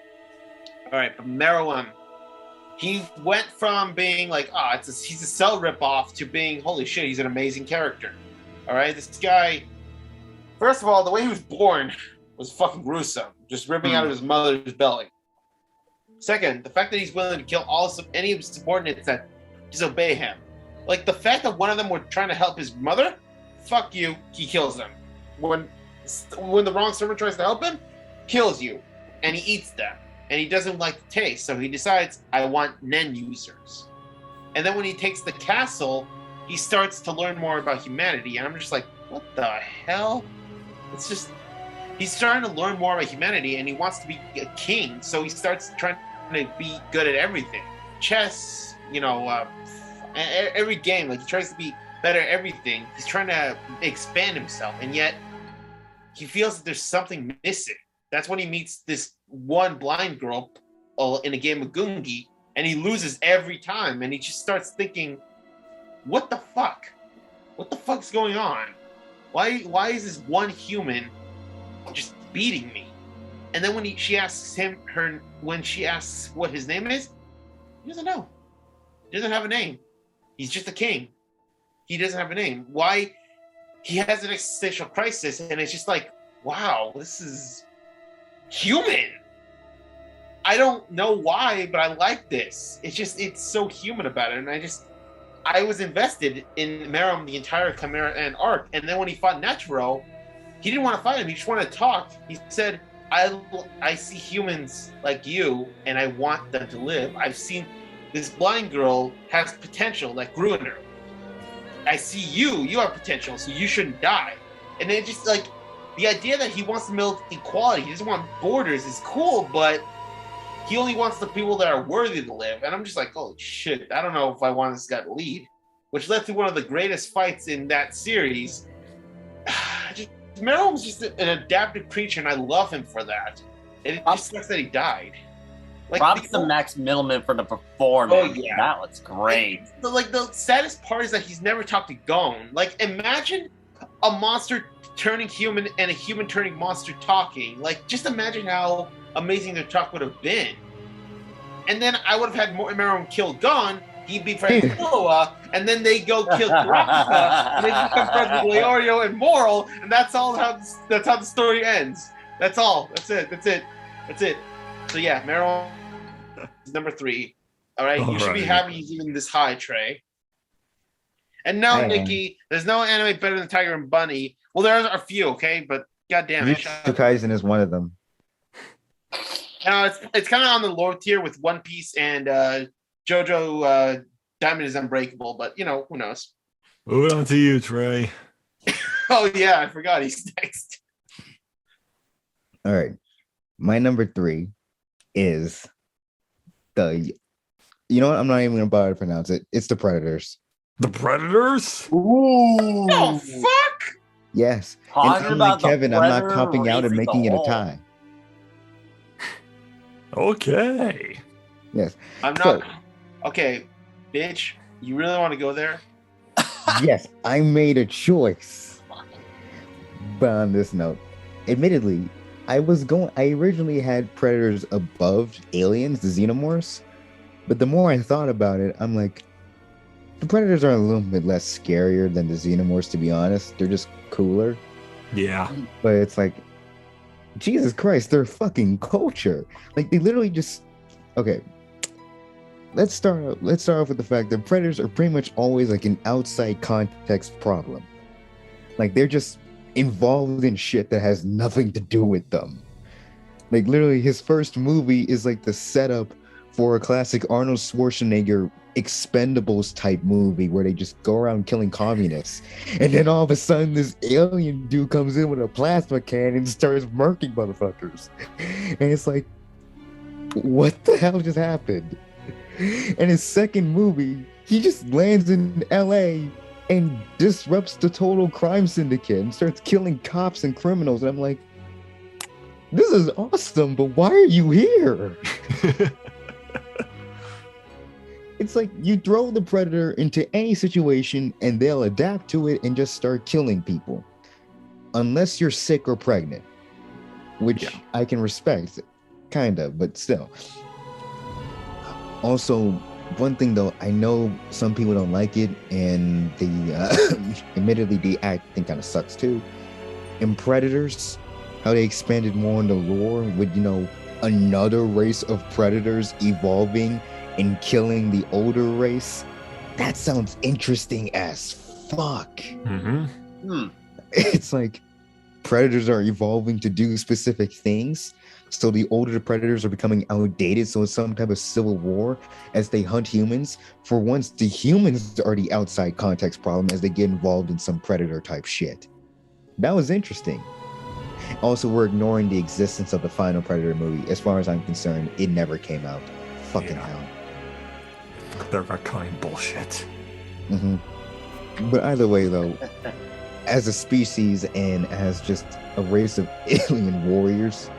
S4: All right, but Merowim, he went from being like, he's a Cell ripoff to being, holy shit, he's an amazing character. All right, this guy, first of all, the way he was born was fucking gruesome, just ripping out of his mother's belly. Second, the fact that he's willing to kill any of his subordinates that disobey him. Like the fact that one of them were trying to help his mother, fuck you, he kills them. When the wrong servant tries to help him, kills you, and he eats them. And he doesn't like the taste, so he decides, I want Nen users. And then when he takes the castle, he starts to learn more about humanity. And I'm just like, what the hell? It's just, he's starting to learn more about humanity, and he wants to be a king, so he starts trying to be good at everything. Chess, every game, like he tries to be better at everything. He's trying to expand himself, and yet he feels that there's something missing. That's when he meets this one blind girl in a game of Gungi, and he loses every time, and he just starts thinking, what the fuck? What the fuck's going on? Why is this one human just beating me? And then when she asks what his name is, he doesn't know. He doesn't have a name. He's just a king. He doesn't have a name. Why? He has an existential crisis, and it's just like, wow, this is human. I don't know why, but I like this. It's so human about it, and I was invested in Merom the entire Chimera and arc, and then when he fought Netero, he didn't want to fight him. He just wanted to talk. He said, I see humans like you, and I want them to live. I've seen this blind girl has potential that grew in her. I see you have potential, so you shouldn't die. And then just like, the idea that he wants to build equality, he doesn't want borders is cool, but he only wants the people that are worthy to live. And I'm just like, holy shit, I don't know if I want this guy to lead. Which led to one of the greatest fights in that series. Meryl's just an adaptive creature, and I love him for that. It just sucks that he died.
S3: Props to Max Middleman for the performance.
S4: Oh, yeah.
S3: That was great.
S4: The saddest part is that he's never talked to Gon. Like, imagine a monster turning human and a human turning monster talking. Like, just imagine how amazing their talk would have been. And then I would have had Meryl kill Gon. He'd be friends with Noah, and then they go kill Taraka, and they become friends with Leorio and Moral, and that's how the story ends. That's all. That's it. So yeah, Meryl is number 3. All right, you should be happy he's even this high, Trey. And now, Nikki, there's no anime better than Tiger and Bunny. Well, there are a few, okay, but goddamn it.
S5: Jujutsu Kaisen is one of them.
S4: It's kind of on the lower tier with One Piece and JoJo Diamond is Unbreakable, but who knows?
S1: Moving on to you, Trey.
S4: Oh yeah, I forgot he's next.
S5: All right, my number 3 is the. You know what? I'm not even gonna bother to pronounce it. It's the Predators.
S1: The Predators?
S3: Ooh.
S4: Oh fuck!
S5: Yes.
S3: Talking
S5: And
S3: about the
S5: Kevin, I'm not
S3: Predator
S5: copping out and
S3: raising
S5: making
S3: the
S5: it a
S3: whole.
S5: tie.
S1: Okay.
S5: Yes.
S4: I'm not. Okay, bitch. You really want to go there?
S5: Yes, I made a choice. But on this note, admittedly, I originally had Predators above Aliens, the Xenomorphs. But the more I thought about it, I'm like, the Predators are a little bit less scarier than the Xenomorphs, to be honest. They're just cooler.
S1: Yeah.
S5: But it's like, Jesus Christ, they're fucking culture. Like, they literally just... Okay. Let's start off with the fact that Predators are pretty much always like an outside context problem. Like, they're just involved in shit that has nothing to do with them. Like, literally, his first movie is like the setup for a classic Arnold Schwarzenegger Expendables type movie where they just go around killing communists. And then all of a sudden, this alien dude comes in with a plasma cannon and starts murking motherfuckers. And it's like, what the hell just happened? And his second movie, he just lands in LA and disrupts the total crime syndicate and starts killing cops and criminals. And I'm like, this is awesome, but why are you here? It's like you throw the Predator into any situation and they'll adapt to it and just start killing people. Unless you're sick or pregnant, which I can respect, kind of, but still. Also, one thing though, I know some people don't like it, and admittedly, the acting kind of sucks too. In Predators, how they expanded more on the lore with, another race of predators evolving and killing the older race. That sounds interesting as fuck.
S1: Mm-hmm.
S5: It's like predators are evolving to do specific things. So the older predators are becoming outdated. So it's some type of civil war as they hunt humans. For once, the humans are the outside context problem as they get involved in some predator type shit. That was interesting. Also, we're ignoring the existence of the final Predator movie. As far as I'm concerned, it never came out. Fucking hell.
S1: They're retconning bullshit.
S5: Mm-hmm. But either way, though, as a species and as just a race of alien warriors,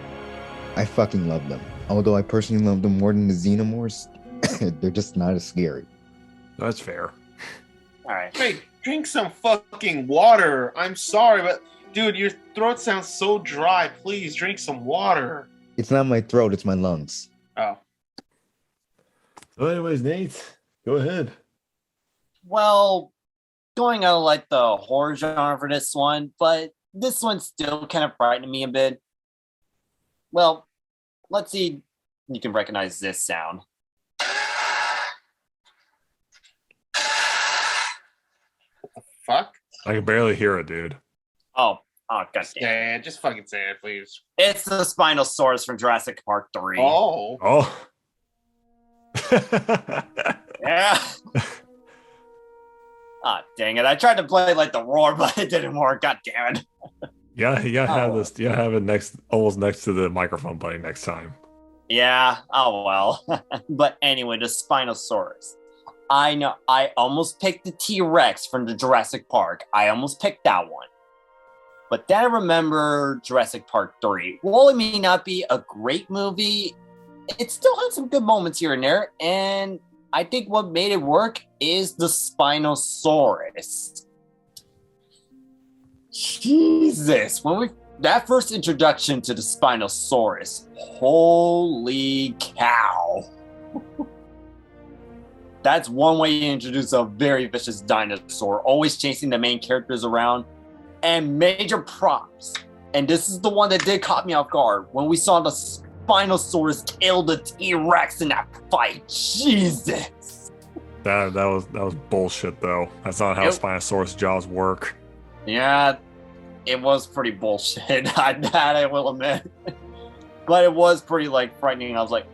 S5: I fucking love them. Although I personally love them more than the Xenomorphs, they're just not as scary.
S1: That's fair.
S3: All right.
S4: Hey, drink some fucking water. I'm sorry, but dude, your throat sounds so dry. Please drink some water.
S5: It's not my throat, it's my lungs.
S4: Oh.
S1: So anyways, Nate, go ahead.
S3: Well, going out like the horror genre for this one, but this one still kind of frightened me a bit. Well, let's see if you can recognize this sound.
S4: Fuck?
S1: I can barely hear it, dude.
S3: Oh, goddamn.
S4: Yeah, just fucking say it, please.
S3: It's the Spinosaurus from Jurassic Park 3.
S4: Oh.
S1: Oh.
S3: Yeah. Dang it. I tried to play like the roar, but it didn't work. God damn it.
S1: Yeah, you gotta have this. You gotta have it almost next to the microphone buddy next time.
S3: Yeah, oh well. But anyway, the Spinosaurus. I know, I almost picked the T-Rex from the Jurassic Park. I almost picked that one. But then I remember Jurassic Park 3. While it may not be a great movie, it still had some good moments here and there. And I think what made it work is the Spinosaurus. Jesus, that first introduction to the Spinosaurus, holy cow. That's one way you introduce a very vicious dinosaur, always chasing the main characters around, and major props. And this is the one that did caught me off guard when we saw the Spinosaurus kill the T-Rex in that fight. Jesus.
S1: That was bullshit though. That's not how Spinosaurus jaws work.
S3: Yeah, it was pretty bullshit. That I will admit. But it was pretty frightening. I was like,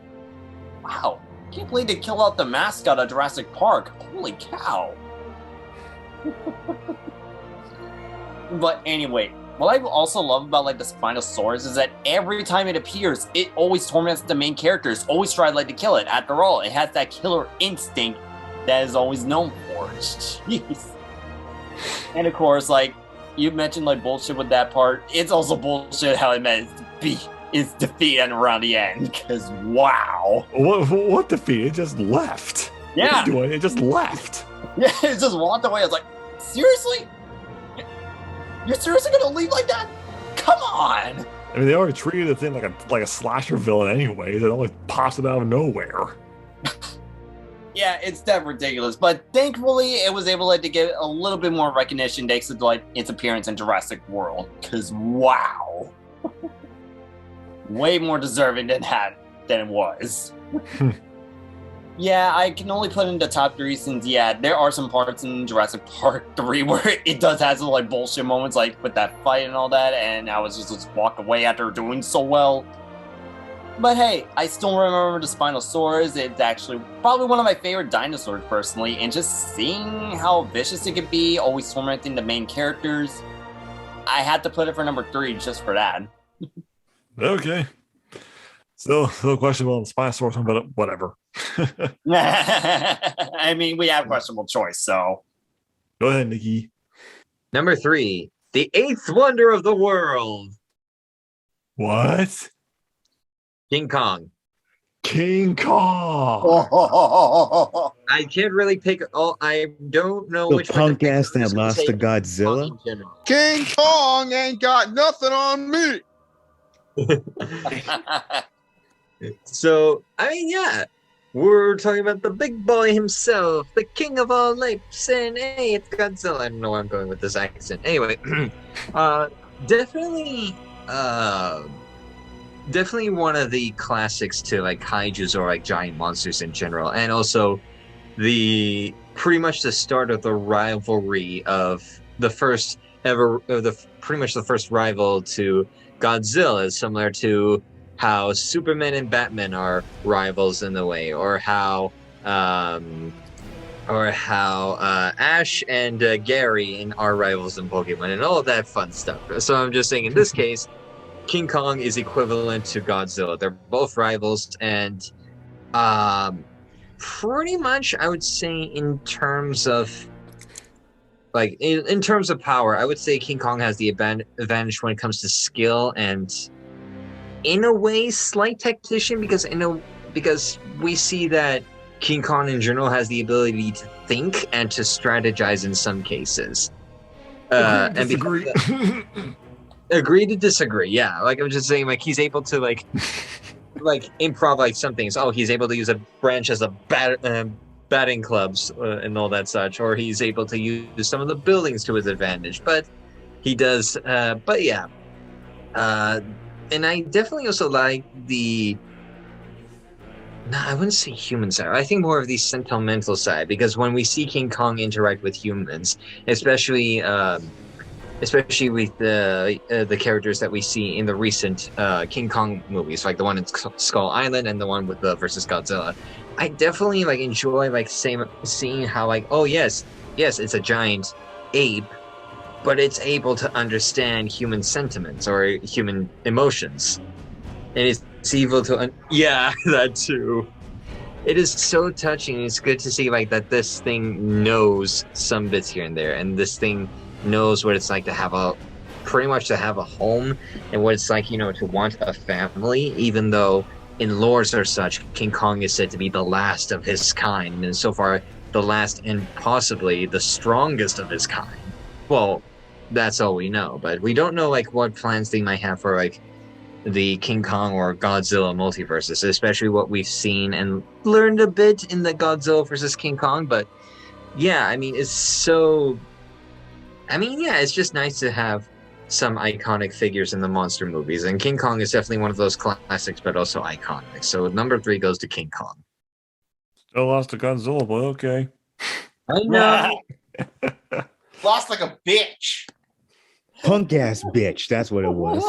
S3: wow. Can't believe they killed out the mascot of Jurassic Park. Holy cow. But anyway, what I also love about the Spinosaurus is that every time it appears, it always torments the main characters, always try to kill it. After all, it has that killer instinct that is always known for. Jeez. And of course, you mentioned bullshit with that part. It's also bullshit how it meant is defeated around the end, because wow.
S1: What defeat? It just left.
S3: Yeah.
S1: It just left.
S3: Yeah, it just walked away. I was like, seriously? You're seriously gonna leave like that? Come on!
S1: I mean, they already treated the thing like a slasher villain anyway. It only pops it out of nowhere.
S3: Yeah, it's that ridiculous. But thankfully, it was able to get a little bit more recognition thanks to its appearance in Jurassic World. Because wow. Way more deserving than it was. Yeah, I can only put in the top 3 since, there are some parts in Jurassic Park 3 where it does have some bullshit moments, with that fight and all that, and I was just walk away after doing so well. But hey, I still remember the Spinosaurus. It's actually probably one of my favorite dinosaurs personally, and just seeing how vicious it could be, always tormenting the main characters, I had to put it for number 3 just for that.
S1: Okay. Still questionable on the Spinosaurus one, but whatever.
S3: I mean, we have questionable choice, so.
S1: Go ahead, Nikki.
S6: Number 3, the 8th wonder of the world.
S1: What?
S6: King Kong.
S1: King Kong.
S6: I can't really pick. I don't know
S5: The
S6: which one
S5: punk ass that lost to Godzilla.
S2: King Kong ain't got nothing on me.
S6: So, I mean, we're talking about the big boy himself, the king of all apes, and hey, it's Godzilla. I don't know where I'm going with this accent. Anyway, definitely one of the classics to kaijus or giant monsters in general, and also pretty much the start of the rivalry of the first ever, pretty much the first rival to Godzilla, similar to how Superman and Batman are rivals in the way, or how Ash and Gary are rivals in Pokemon, and all of that fun stuff. So I'm just saying, in this case, King Kong is equivalent to Godzilla. They're both rivals, and pretty much, I would say, in terms of in terms of power, I would say King Kong has the advantage when it comes to skill and, in a way, slight tactician, because we see that King Kong in general has the ability to think and to strategize in some cases.
S1: Disagree.
S6: Agree to disagree. Yeah, I'm just saying, he's able to improv some things. Oh, he's able to use a branch as a batting clubs and all that such, or he's able to use some of the buildings to his advantage. But he does. But yeah, and I definitely also like I wouldn't say human side. I think more of the sentimental side, because when we see King Kong interact with humans, especially with the characters that we see in the recent King Kong movies, like the one in Skull Island and the one with versus Godzilla, I definitely enjoy seeing how oh yes, it's a giant ape, but it's able to understand human sentiments or human emotions. And it's evil to yeah, that too. It is so touching. It's good to see like that this thing knows some bits here and there, and this thing knows what it's like to have a home, and what it's like, to want a family, even though in lores or such, King Kong is said to be the last of his kind, and so far the last and possibly the strongest of his kind. Well, that's all we know, but we don't know like what plans they might have for like the King Kong or Godzilla multiverses, especially what we've seen and learned a bit in the Godzilla versus King Kong. But yeah, it's just nice to have some iconic figures in the monster movies, and King Kong is definitely one of those classics, but also iconic. So number 3 goes to King Kong.
S1: Still lost to Godzilla, but okay.
S6: I know.
S4: Lost like a bitch.
S5: Punk ass bitch. That's what it was.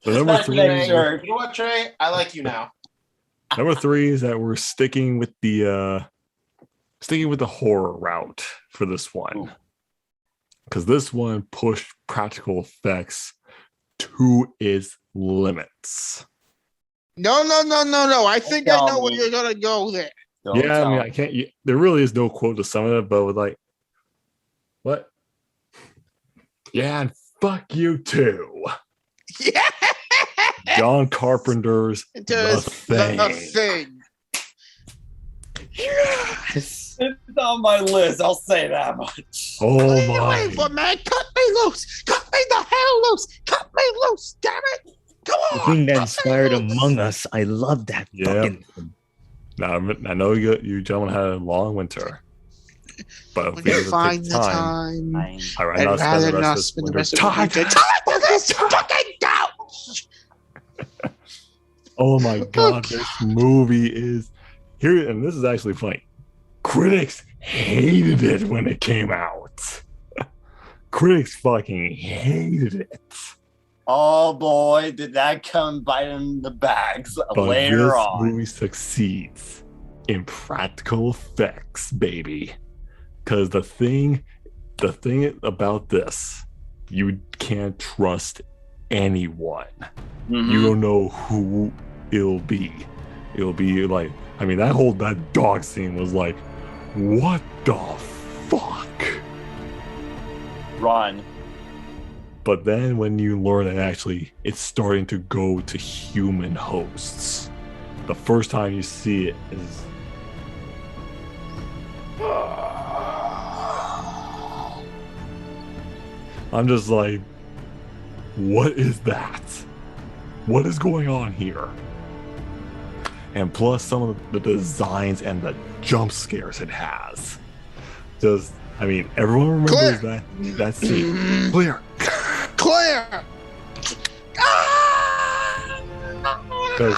S1: So number 3.
S4: Sure. You know what, Trey? I like you now.
S1: Number 3 is that we're sticking with the horror route for this one, because this one pushed practical effects to its limits.
S2: No. I think I know where you're gonna go there.
S1: I can't. There really is no quote to some of it, but with like, what? Yeah, and fuck you too.
S2: Yeah.
S1: John Carpenter's The
S2: Thing.
S5: Yes.
S3: It's on my list. I'll say that much.
S1: Oh
S2: What are you
S1: my!
S2: waiting for, man? Cut me loose! Cut me the hell loose! Cut me loose! Damn it! Come
S5: The
S2: on!
S5: thing that
S2: cut me
S5: inspired
S2: loose.
S5: Among Us. I love that
S1: Yeah.
S5: fucking thing.
S1: Now I know you gentlemen had a long winter, but
S2: When
S1: if we
S2: you
S1: had to
S2: find
S1: take
S2: the
S1: time,
S2: time,
S1: I'd
S2: I'd
S1: rather
S2: rather not
S1: spend
S2: spend
S1: the
S2: the
S1: rest
S2: rest
S1: of
S2: of
S1: the
S2: the
S1: winter.
S2: winter. Time for this fucking couch!
S1: Oh my god, this movie is here, and this is actually funny. Critics hated it when it came out. Critics fucking hated it.
S3: Oh boy, did that come bite in the bags
S1: But
S3: later
S1: this
S3: on.
S1: movie succeeds in practical effects, baby. Because the thing about this, you can't trust anyone.
S3: Mhm.
S1: You don't know who it'll be. It'll be like, that dog scene was like, what the fuck?
S3: Run.
S1: But then when you learn that actually it's starting to go to human hosts, the first time you see it is I'm just like, what is that? What is going on here? And plus some of the designs and the jump scares it has. Everyone remembers that scene. Clear.
S2: Claire!
S1: Because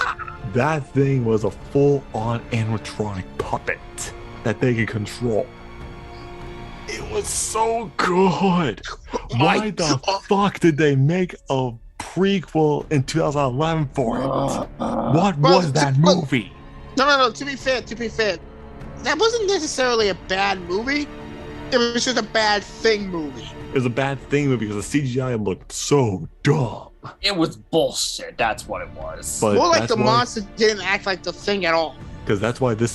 S1: that thing was a full-on animatronic puppet that they could control. It was so good. Why the fuck did they make a prequel in 2011 for it? What was that movie?
S2: No. To be fair, that wasn't necessarily a bad movie. It was just a bad thing movie.
S1: It was a bad thing because the CGI looked so dumb.
S3: It was bullshit. That's what it was.
S1: But
S2: More like
S1: that's
S2: the
S1: why-
S2: monster didn't act like the thing at all.
S1: Because that's why the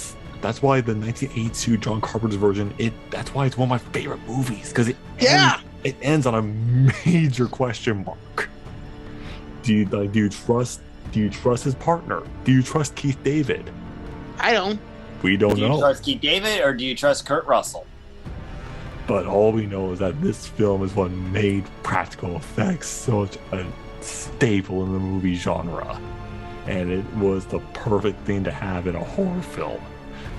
S1: 1982 John Carpenter's version, that's why it's one of my favorite movies. Because it ends on a major question mark. Do you trust his partner? Do you trust Keith David?
S2: I don't.
S1: We don't
S3: Do you
S1: know.
S3: trust Keith David or do you trust Kurt Russell?
S1: But all we know is that this film is what made practical effects such a staple in the movie genre. And it was the perfect thing to have in a horror film.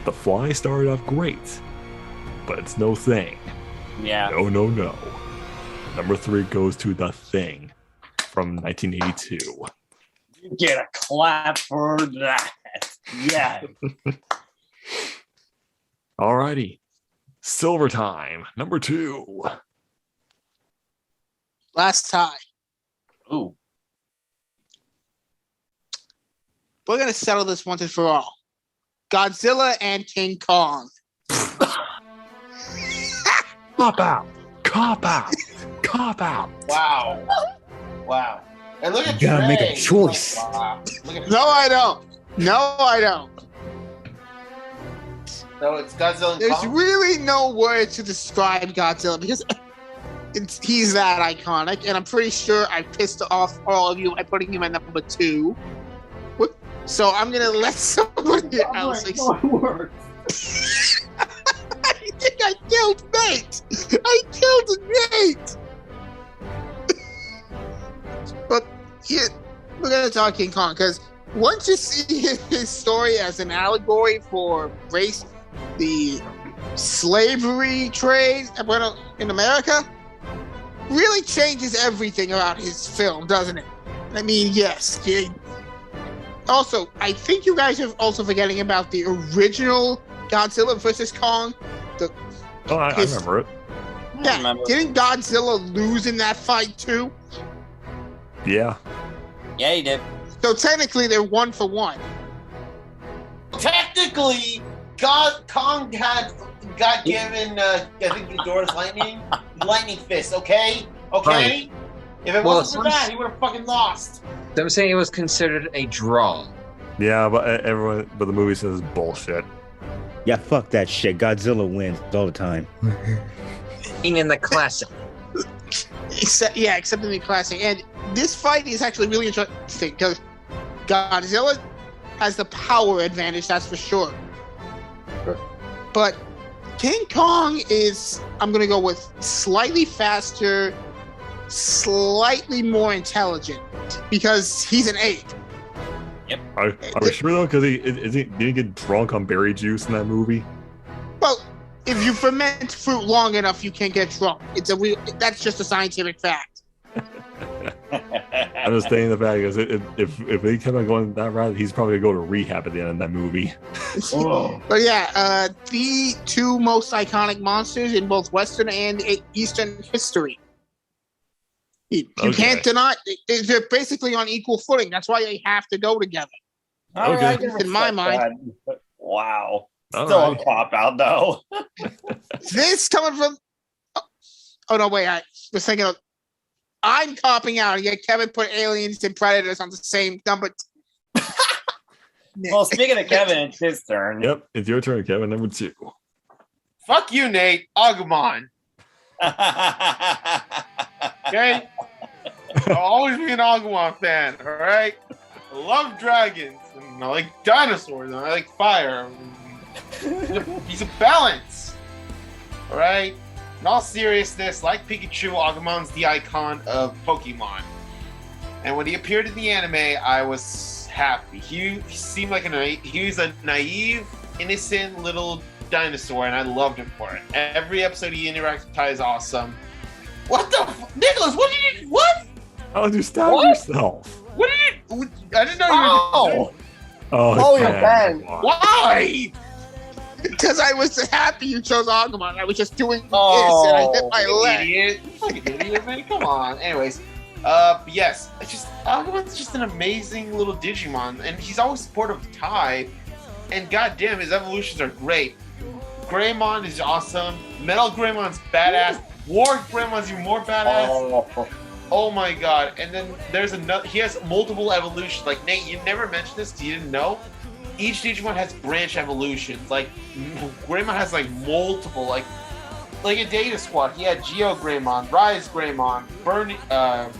S1: The Fly started off great, but it's no Thing.
S3: Yeah.
S1: No. Number 3 goes to The Thing from 1982.
S3: You get a clap for that. Yeah.
S1: Alrighty. Silver Time, number 2.
S2: Last time.
S3: Ooh.
S2: We're going to settle this once and for all. Godzilla and King Kong.
S1: Cop out.
S4: Wow. And look at
S5: You gotta make a
S4: Trey.
S5: choice.
S4: Wow. Look at
S2: No, I don't. No, I don't.
S4: So it's Godzilla and
S2: There's
S4: Kong?
S2: really no word to describe Godzilla because he's that iconic, and I'm pretty sure I pissed off all of you by putting him at number 2. So I'm gonna let somebody else. I think I killed Nate. I killed Nate. But here, we're gonna talk King Kong because once you see his story as an allegory for the slavery trade in America, really changes everything about his film, doesn't it? I mean, yes. Also, I think you guys are also forgetting about the original Godzilla versus Kong.
S1: I remember it.
S2: Yeah, didn't Godzilla lose in that fight too?
S1: Yeah.
S3: Yeah, he did.
S2: So technically, they're 1 for 1.
S4: Technically, Kong got given, I think Ghidorah's lightning fist, okay? Okay?
S6: Right.
S4: If it wasn't for that, he would have fucking lost.
S6: So I'm saying it was considered a draw.
S1: Yeah, but the movie says bullshit.
S5: Yeah, fuck that shit. Godzilla wins all the time.
S6: In the classic.
S2: Except in the classic. And this fight is actually really interesting because Godzilla has the power advantage, that's for sure. But King Kong is, I'm going to go with slightly faster, slightly more intelligent because he's an ape.
S3: Yep.
S1: Are we sure though? Because he didn't get drunk on berry juice in that movie.
S2: Well, if you ferment fruit long enough, you can get drunk. That's just a scientific fact.
S1: I'm just stating the fact is if they kept on going that route, he's probably gonna go to rehab at the end of that movie.
S2: But yeah, the 2 most iconic monsters in both Western and Eastern history. You can't deny they're basically on equal footing. That's why they have to go together.
S1: Okay.
S2: In my mind.
S3: Wow.
S1: All
S3: Still
S1: right.
S3: a cop out though.
S2: This coming from. Oh no! Wait, I was thinking of. I'm copping out. Yeah, Kevin put Aliens and Predators on the same number.
S3: Well, speaking of Kevin, it's his turn.
S1: Yep, it's your turn, Kevin. Number 2.
S4: Fuck you, Nate. Agumon. Okay? I'll always be an Agumon fan, alright? I love dragons, and I like dinosaurs, and I like fire. He's a balance. Alright? In all seriousness, like Pikachu, Agumon's the icon of Pokemon. And when he appeared in the anime, I was happy. He seemed like he was a naive, innocent little dinosaur, and I loved him for it. Every episode he interacts with Ty is awesome. What the Nicholas, what?
S1: How did you stab yourself?
S4: What did you... I didn't know you were...
S3: Oh, you're bad.
S4: Why?
S2: Because I was happy you chose Agumon. I was just doing this and I hit my leg.
S4: Idiot. You fucking idiot, man. Come on. Anyways, yes. It's just... Agumon's just an amazing little Digimon, and he's always supportive of Ty, and goddamn, his evolutions are great. Greymon is awesome. Metal Greymon's badass. War Greymon's even more badass. Oh my god. And then there's another, he has multiple evolutions. Like, Nate, you never mentioned this because you didn't know. Each Digimon has branch evolutions. Like, Greymon has like multiple, like in Data Squad, he had Geo Greymon, Rise Greymon,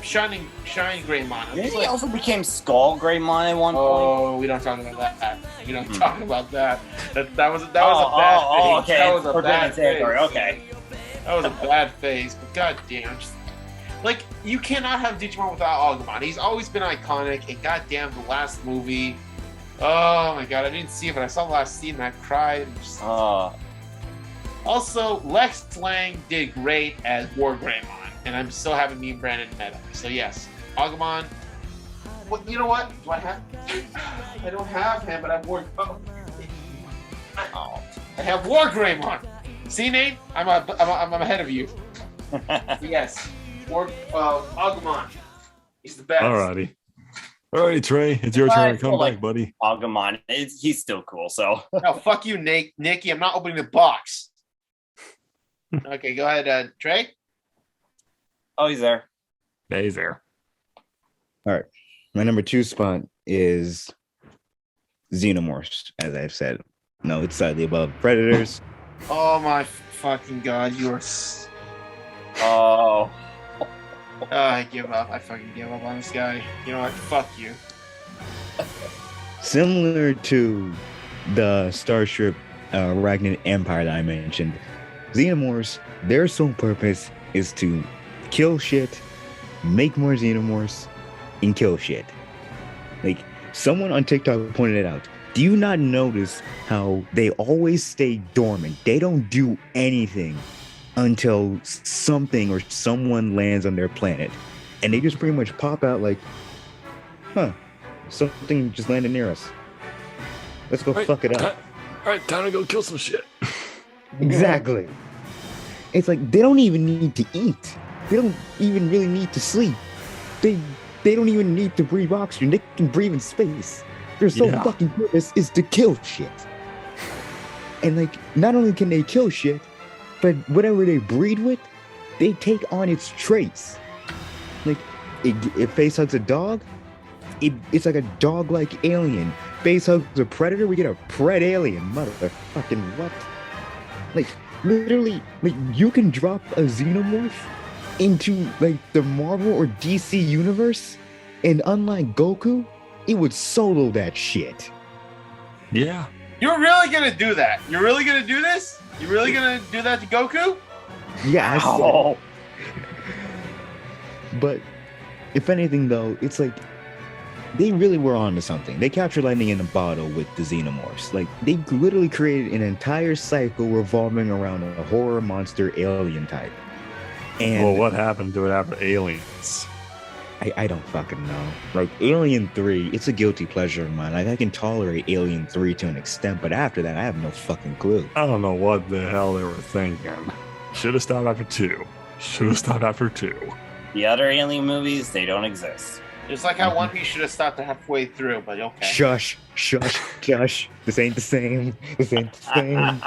S4: Shining Greymon.
S3: Didn't he also became Skull Greymon at one point?
S4: Oh, we don't talk about that. We don't talk about that. That was a bad
S3: okay.
S4: That was a bad phase.
S3: Okay.
S4: That was a bad phase, but goddamn, just like you cannot have Digimon without Agumon. He's always been iconic, and goddamn, the last movie. Oh my god, I didn't see it, but I saw the last scene and I cried. And just... Also, Lex Lang did great as War Greymon, and I'm so happy me and Brandon met him. So yes, Agumon. What? You know what? Do I have? I don't have him, but I have War. I have War Greymon. See, Nate? I'm ahead of you. Yes, Agumon. He's the best.
S1: Alrighty, Trey, it's your turn. Come back, buddy.
S3: Agumon, he's still cool. So.
S4: No, fuck you, Nikki. I'm not opening the box. Okay, go ahead, Trey.
S3: Oh, he's there.
S1: Yeah, he's there.
S5: All right. My number 2 spot is Xenomorphs, as I've said. No, it's slightly above Predators.
S4: Oh my fucking god, you are.
S3: Oh.
S4: I give up. I fucking give up on this guy. You know what? Fuck you.
S5: Similar to the Starship Arachnid Empire that I mentioned, Xenomorphs, their sole purpose is to kill shit, make more Xenomorphs, and kill shit. Like, someone on TikTok pointed it out. Do you not notice how they always stay dormant? They don't do anything until something or someone lands on their planet. And they just pretty much pop out like, huh, something just landed near us. Let's go fuck it up.
S1: All right, time to go kill some shit.
S5: Exactly. It's like they don't even need to eat. They don't even really need to sleep. They don't even need to breathe oxygen. They can breathe in space. Their sole fucking purpose is to kill shit. And like, not only can they kill shit, but whatever they breed with, they take on its traits. Like, it face hugs a dog, it's like a dog-like alien. Face hugs a predator, we get a pred alien. Motherfucking what? Like, literally, like, you can drop a xenomorph into like the Marvel or DC universe, and unlike Goku, it would solo that shit.
S1: Yeah.
S4: You're really gonna do that? You're really gonna do this? You really gonna do that to Goku?
S5: Yeah.
S3: Oh.
S5: But if anything, though, it's like they really were onto something. They captured lightning in a bottle with the Xenomorphs. Like, they literally created an entire cycle revolving around a horror monster alien type. And
S1: Well, what happened to it after Aliens?
S5: I don't fucking know. Like, Alien 3, it's a guilty pleasure of mine. Like, I can tolerate Alien 3 to an extent, but after that, I have no fucking clue.
S1: I don't know what the hell they were thinking. Should have stopped after 2. Should have stopped after 2.
S3: The other Alien movies, they don't exist.
S4: Just like how One Piece should have stopped halfway through, but okay.
S5: Shush. This ain't the same. This ain't the same.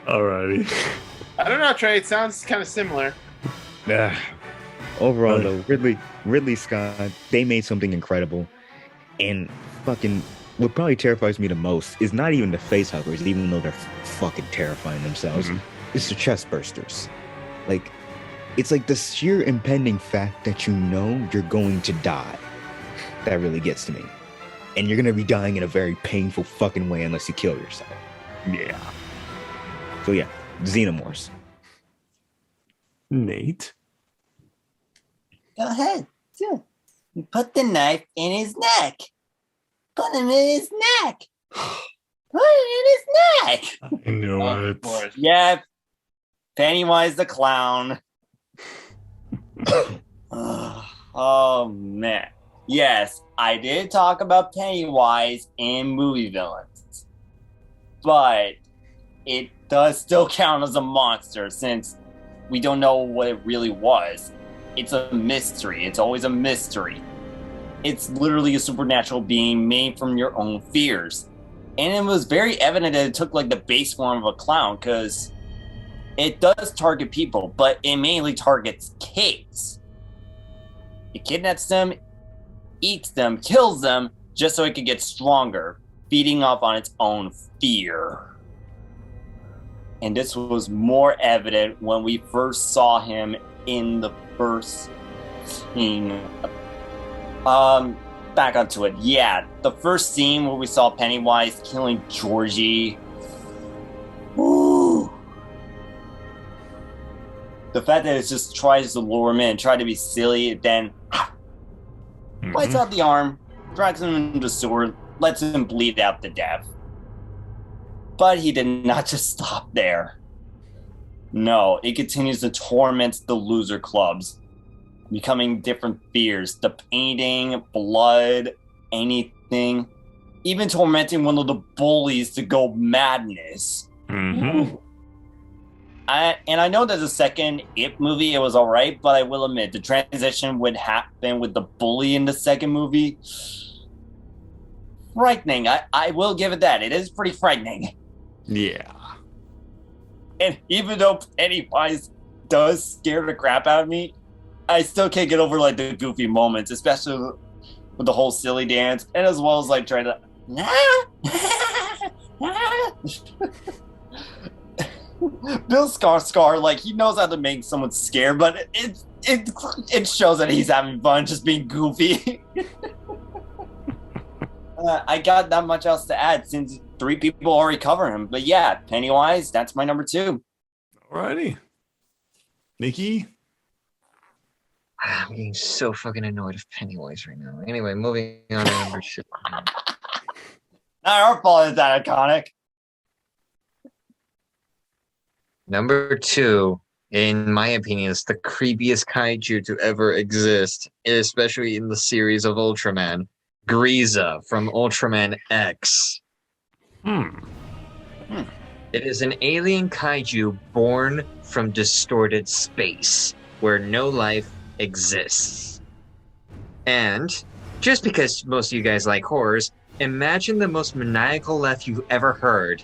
S1: Alrighty.
S4: I don't know, Trey. It sounds kind of similar.
S5: Overall, though, Ridley Scott, they made something incredible. And fucking, what probably terrifies me the most is not even the face huggers, even though they're fucking terrifying themselves. It's the chest bursters. Like, it's like the sheer impending fact that you know you're going to die. That really gets to me. And you're going to be dying in a very painful fucking way unless you kill yourself.
S1: Yeah.
S5: So yeah, Xenomorphs.
S1: Nate?
S3: Go ahead. Do it. Put the knife in his neck. Put him in his neck. Put it in his neck.
S1: I knew
S4: Of
S1: it.
S4: course.
S3: Yeah. Pennywise the clown. Oh, man. Yes, I did talk about Pennywise in movie villains. But it does still count as a monster since we don't know what it really was. It's a mystery. It's always a mystery. It's literally a supernatural being made from your own fears. And it was very evident that it took like the base form of a clown because it does target people, but it mainly targets kids. It kidnaps them, eats them, kills them, just so it can get stronger, feeding off on its own fear. And this was more evident when we first saw him in the first scene. Back onto it. Yeah, the first scene where we saw Pennywise killing Georgie. Woo! The fact that it just tries to lure him in, try to be silly, then bites out the arm, drags him into the sewer, lets him bleed out to death. But he did not just stop there. No, it continues to torment the loser clubs, becoming different fears, the painting, blood, anything, even tormenting one of the bullies to go madness.
S1: Mm-hmm.
S3: I know that the second It movie, it was all right, but I will admit the transition would happen with the bully in the second movie. Frightening. I will give it that. It is pretty frightening.
S1: Yeah.
S3: And even though Pennywise does scare the crap out of me, I still can't get over like the goofy moments, especially with the whole silly dance, and as well as like trying to. Bill Skarsgård, like he knows how to make someone scared, but it shows that he's having fun, just being goofy. I got not much else to add since 3 people already cover him, but yeah, Pennywise, that's my number 2.
S1: Alrighty, Nikki.
S6: I'm getting so fucking annoyed with Pennywise right now. Anyway, moving on to number 2.
S3: Not our fault it's that iconic.
S6: Number 2, in my opinion, is the creepiest kaiju to ever exist, especially in the series of Ultraman. Griza from Ultraman X. It is an alien kaiju born from distorted space, where no life exists. And, just because most of you guys like horrors, imagine the most maniacal laugh you've ever heard,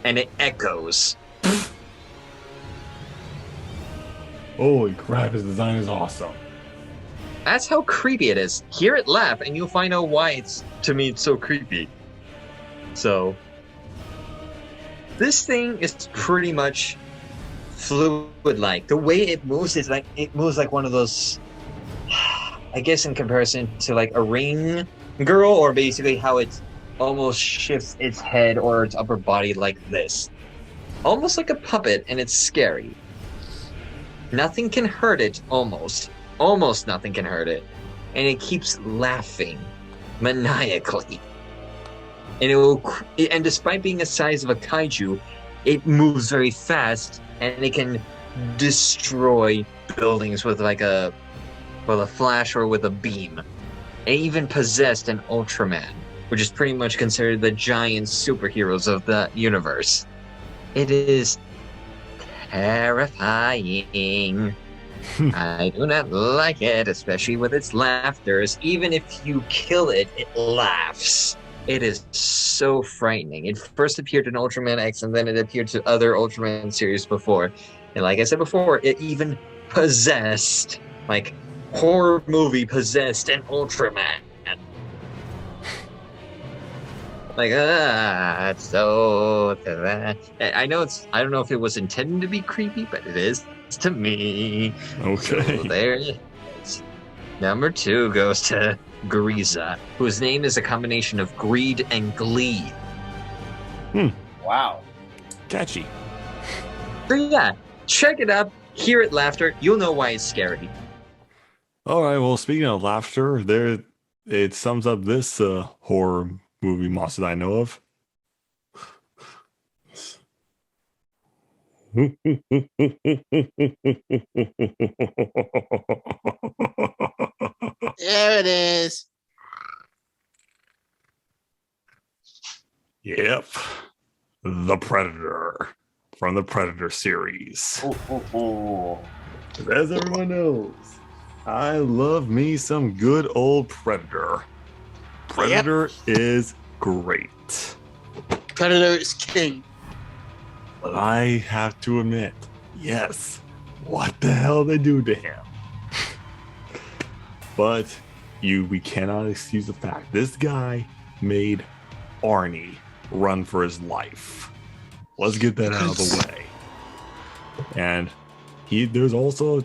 S6: and it echoes.
S1: Holy crap, his design is awesome.
S6: That's how creepy it is. Hear it laugh, and you'll find out why it's so creepy. So, this thing is pretty much fluid-like. The way it moves is like one of those, I guess in comparison to like a ring girl, or basically how it almost shifts its head or its upper body like this. Almost like a puppet, and it's scary. Nothing can hurt it, almost nothing can hurt it. And it keeps laughing maniacally. And despite being the size of a kaiju, it moves very fast, and it can destroy buildings with a flash or with a beam. It even possessed an Ultraman, which is pretty much considered the giant superheroes of the universe. It is terrifying. I do not like it, especially with its laughters. Even if you kill it, it laughs. It is so frightening. It first appeared in Ultraman X, and then it appeared to other Ultraman series before. And like I said before, it even possessed, like, horror movie possessed an Ultraman. Like, it's so... I don't know if it was intended to be creepy, but it is to me.
S1: Okay.
S6: So there it is. Number 2 goes to Griza, whose name is a combination of greed and glee.
S3: Wow.
S1: Catchy.
S6: So yeah, check it up, hear it laughter, you'll know why it's scary.
S1: All right. Well, speaking of laughter, it sums up this horror movie monster that I know of.
S2: There it is.
S1: Yep. The Predator from the Predator series. As everyone knows, I love me some good old Predator. Predator is great.
S2: Predator is king.
S1: But I have to admit, yes, what the hell they do to him? But we cannot excuse the fact this guy made Arnie run for his life. Let's get that out of the way. And there's also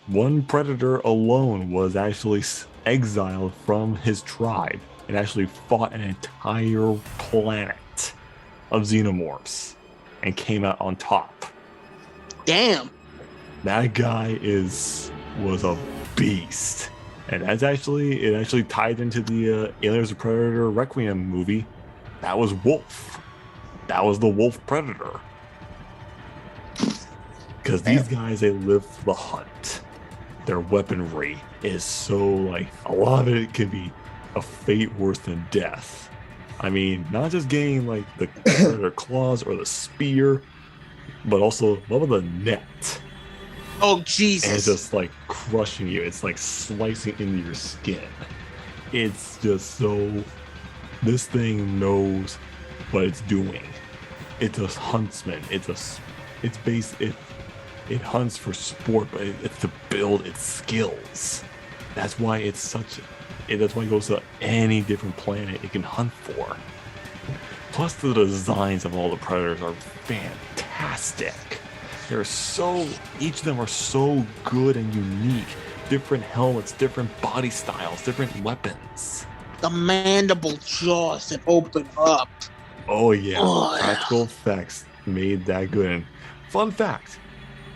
S1: one Predator alone was actually exiled from his tribe and actually fought an entire planet of xenomorphs and came out on top.
S2: Damn.
S1: That guy was a beast. And it actually tied into the Aliens of Predator Requiem movie. That was Wolf. That was the Wolf Predator. Because these guys, they live for the hunt. Their weaponry is so, like, a lot of it can be a fate worse than death. I mean, not just getting, like, the predator claws or the spear, but also, what about the net?
S2: Oh, Jesus.
S1: And it's just, like, crushing you. It's, like, slicing into your skin. It's just so... This thing knows what it's doing. It's a huntsman. It hunts for sport, but it's to build its skills. That's why it goes to any different planet it can hunt for. Plus, the designs of all the predators are fantastic. Each of them are so good and unique. Different helmets, different body styles, different weapons.
S2: The mandible jaws that open up.
S1: Oh yeah,
S2: Oh,
S1: practical effects made that good. And fun fact,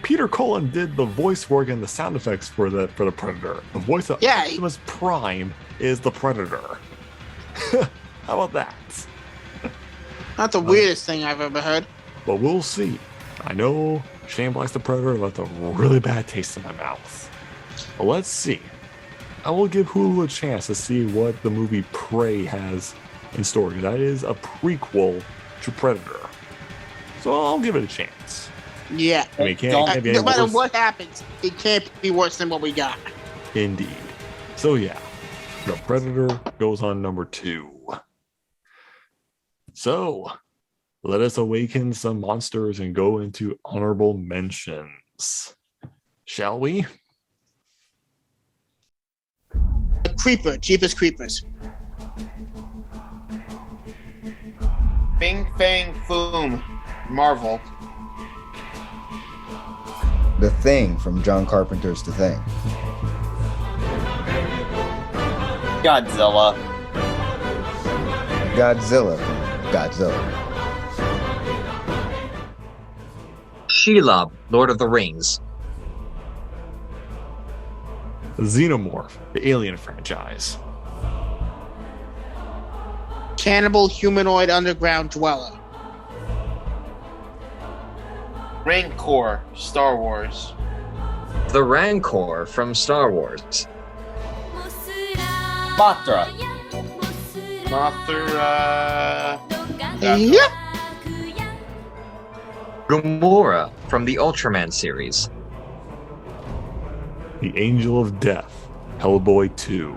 S1: Peter Cullen did the voice work and the sound effects for the Predator. The voice of Optimus Prime is the Predator. How about that?
S2: Not the weirdest thing I've ever heard.
S1: But we'll see. I know Shane Black's the Predator left a really bad taste in my mouth. But let's see. I will give Hulu a chance to see what the movie Prey has in store. That is a prequel to Predator. So I'll give it a chance.
S2: Yeah.
S1: I mean, it can't be any
S2: no matter
S1: worse.
S2: what happens, it can't be worse than what we got.
S1: Indeed. So yeah, the Predator goes on number 2. So let us awaken some monsters and go into honorable mentions. Shall we?
S2: Creeper, Jeepers Creepers.
S4: Bing Fang Foom, Marvel.
S5: The Thing from John Carpenter's The Thing.
S3: Godzilla.
S5: Godzilla from Godzilla.
S6: Shelob, Lord of the Rings.
S1: Xenomorph, the Alien franchise.
S2: Cannibal Humanoid Underground Dweller.
S4: Rancor, Star Wars.
S6: The Rancor from Star Wars.
S3: Mothra.
S4: Mothra.
S2: Yep.
S6: Gamora from the Ultraman series.
S1: The Angel of Death, Hellboy 2.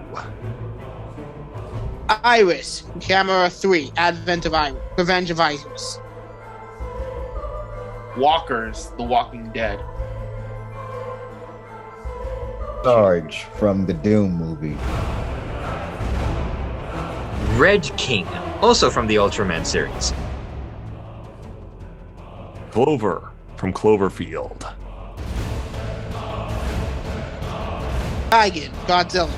S2: Iris, Camera 3, Advent of Iris, Revenge of Iris.
S4: Walkers, The Walking Dead.
S5: Sarge from the Doom movie.
S6: Red King, also from the Ultraman series.
S1: Clover from Cloverfield.
S2: Dragon, Godzilla.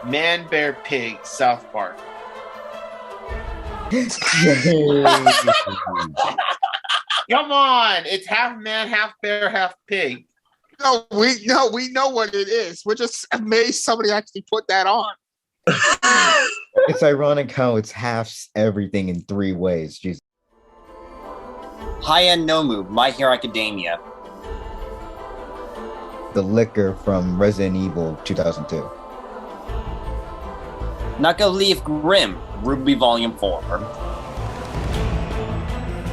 S4: Man, Bear, Pig, South Park. Come on! It's half man, half bear, half pig.
S2: No, we know what it is. We're just amazed somebody actually put that on.
S5: It's ironic how it's halves everything in 3 ways. Jesus.
S3: Haya Nomu, My Hero Academia.
S5: The Liquor from Resident Evil 2002.
S3: Knuckle Leaf Grim, Ruby Volume 4.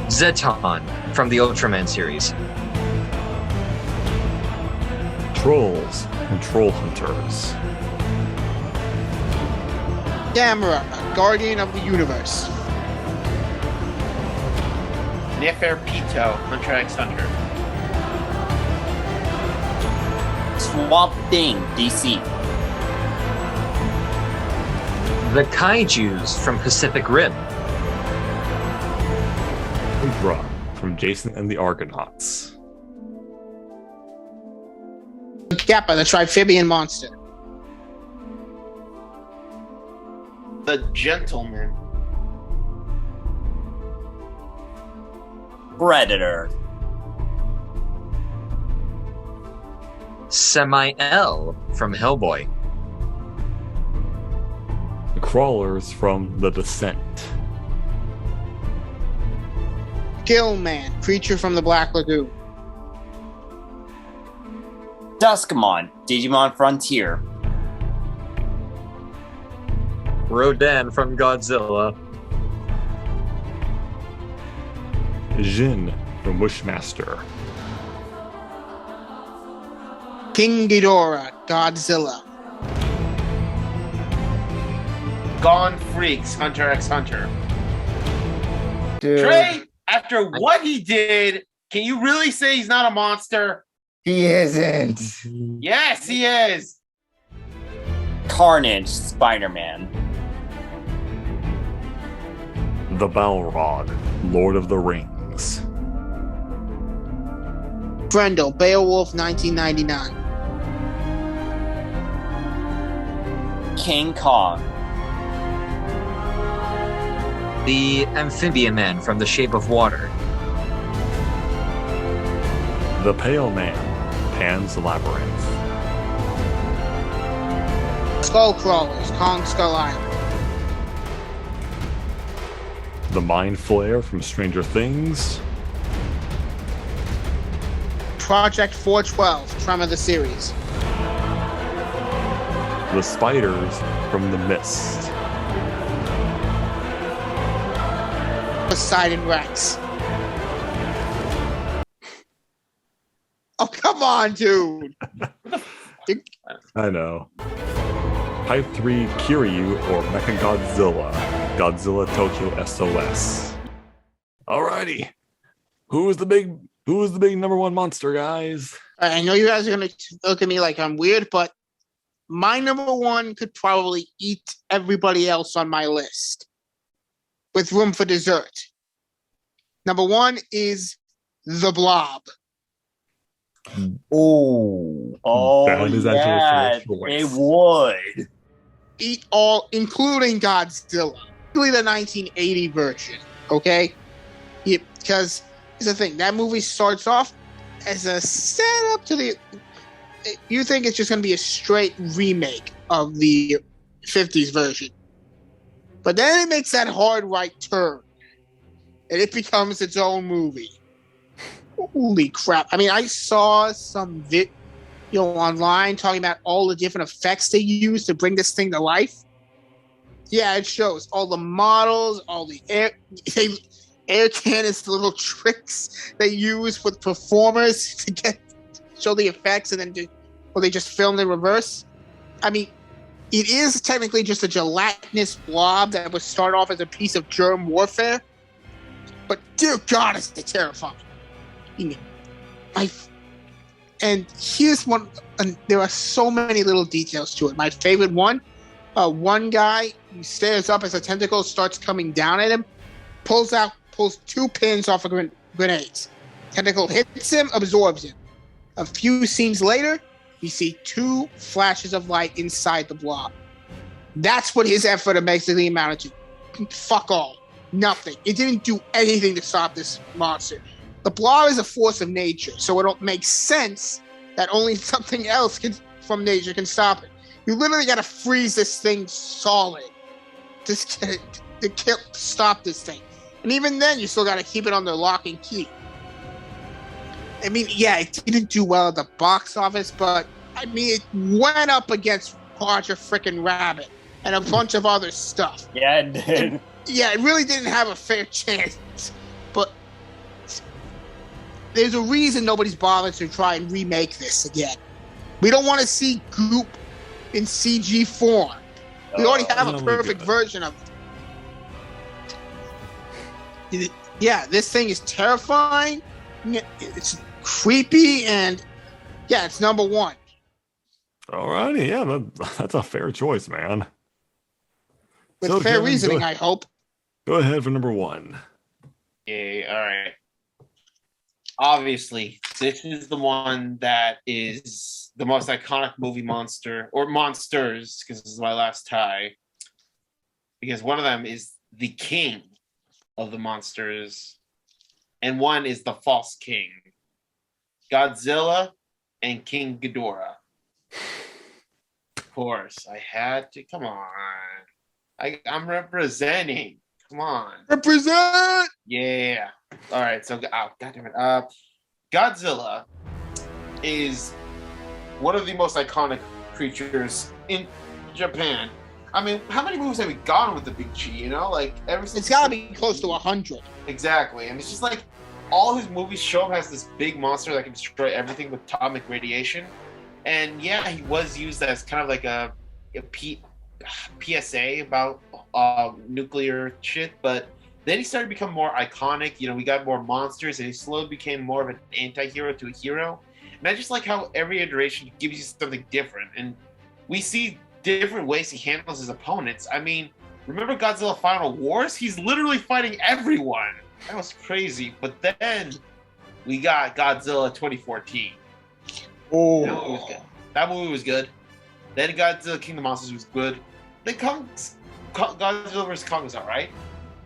S6: Zeton from the Ultraman series.
S1: Trolls and Troll Hunters.
S2: Gamera, Guardian of the Universe.
S4: Neferpito, Hunter x Hunter.
S3: Swamp Thing, DC.
S6: The Kaijus from Pacific Rim.
S1: Hydra from Jason and the Argonauts.
S2: Kappa, the Trifibian Monster.
S4: The Gentleman.
S3: Predator.
S6: Samael from Hellboy.
S1: The Crawlers from The Descent.
S2: Gillman, Creature from the Black Lagoon.
S3: Duskmon, Digimon Frontier.
S6: Rodan from Godzilla.
S1: Jin from Wishmaster.
S2: King Ghidorah, Godzilla.
S4: Gone Freaks, Hunter x Hunter.
S5: Dude.
S4: Trey, after After what he did, can you really say he's not a monster?
S5: He isn't.
S4: Yes, he is.
S3: Carnage, Spider-Man.
S1: The Balrog, Lord of the Rings.
S2: Brendel, Beowulf, 1999.
S3: King Kong.
S6: The Amphibian Man from The Shape of Water.
S1: The Pale Man, Pan's Labyrinth.
S2: Skull Crawlers, Kong Skull Island.
S1: The Mind Flayer from Stranger Things.
S2: Project 412, Tremor the series.
S1: The Spiders from The Mist.
S2: Poseidon Rex. Oh, come on, dude.
S1: I know. Type 3 Kiryu or Mechagodzilla. Godzilla Tokyo SOS. Alrighty. Who is the big number one monster, guys?
S2: I know you guys are going to look at me like I'm weird, but my number one could probably eat everybody else on my list with room for dessert. Number one is the Blob.
S3: Oh,
S1: That is actually
S3: yeah,
S1: a fair choice.
S3: it would.
S2: Eat all, including Godzilla. Really the 1980 version, okay? Because here's the thing, that movie starts off as a setup to the... You think it's just going to be a straight remake of the 50s version. But then it makes that hard right turn. And it becomes its own movie. Holy crap. I mean, I saw some video online talking about all the different effects they use to bring this thing to life. Yeah, it shows all the models, all the air cannons, the little tricks they use with performers to show the effects, and then they just filmed in reverse. I mean, it is technically just a gelatinous blob that would start off as a piece of germ warfare, but dear God, is it terrifying. And here's one, and there are so many little details to it. My favorite one guy stares up as a tentacle starts coming down at him, pulls two pins off of grenades. Tentacle hits him, absorbs him. A few scenes later, we see two flashes of light inside the blob. That's what his effort basically amounted to. Fuck all. Nothing. It didn't do anything to stop this monster. The blob is a force of nature, so it don't make sense that only something else from nature can stop it. You literally got to freeze this thing solid to stop this thing. And even then, you still got to keep it under lock and key. I mean, yeah, it didn't do well at the box office, but I mean, it went up against Roger Frickin' Rabbit and a bunch of other stuff.
S3: Yeah, it did.
S2: It really didn't have a fair chance. But there's a reason nobody's bothered to try and remake this again. We don't want to see Goop in CG form. We already have a perfect version of it. Yeah, this thing is terrifying. It's creepy, and yeah, it's number one.
S1: Alrighty, yeah, that's a fair choice, man.
S2: With
S1: So,
S2: fair
S1: Kevin,
S2: reasoning, I hope.
S1: Go ahead for number one.
S4: Yeah, all right. Obviously, this is the one that is the most iconic movie monster, or monsters, because this is my last tie. Because one of them is the king of the monsters, and one is the false king. Godzilla and King Ghidorah. Of course, I had to. Come on. I'm representing. Come on.
S2: Represent!
S4: Yeah. All right. So, God damn it. Godzilla is one of the most iconic creatures in Japan. I mean, how many movies have we gotten with the big G? You know, like ever since.
S2: It's got to be close to 100.
S4: Exactly, and it's just like all his movies show him as this big monster that can destroy everything with atomic radiation. And yeah, he was used as kind of like a PSA about nuclear shit, but Then he started to become more iconic. You know, we got more monsters, and he slowly became more of an anti-hero to a hero. And I just like how every iteration gives you something different, and we see different ways he handles his opponents. I mean, remember Godzilla Final Wars? He's literally fighting everyone. That was crazy. But then we got Godzilla 2014.
S2: Oh,
S4: That movie was good. That movie was good. Then Godzilla King of the Monsters was good. Then Godzilla vs. Kong was alright.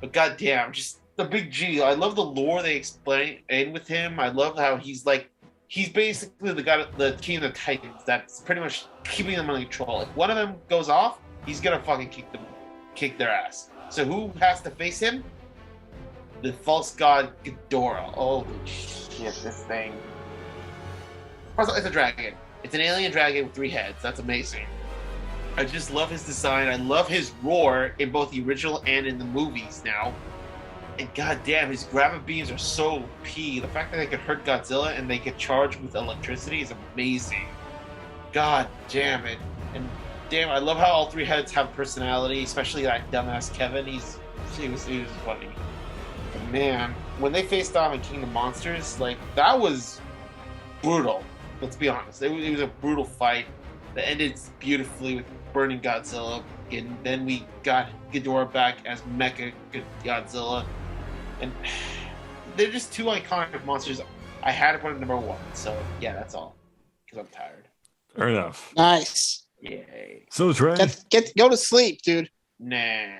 S4: But goddamn, just the big G. I love the lore they explain in with him. I love how he's basically the king of the Titans that's pretty much keeping them under control. If one of them goes off, he's gonna fucking kick their ass. So who has to face him? The false god Ghidorah. Holy shit, this thing. First of all, it's a dragon. It's an alien dragon with 3 heads. That's amazing. I just love his design. I love his roar in both the original and in the movies now. And goddamn, his gravity beams are so OP. The fact that they could hurt Godzilla and they could charge with electricity is amazing. God damn it. And damn, I love how all 3 heads have personality, especially that dumbass Kevin. He was funny. But man, when they faced off in King of Monsters, like, that was brutal. Let's be honest. It was a brutal fight that ended beautifully with burning Godzilla. And then we got Ghidorah back as Mecha Godzilla. And they're just 2 iconic monsters. I had to put it number 1. So, yeah, that's all. Because I'm tired.
S1: Fair enough.
S2: nice.
S4: Yay.
S1: So Trey,
S2: Go to sleep, dude.
S4: Nah.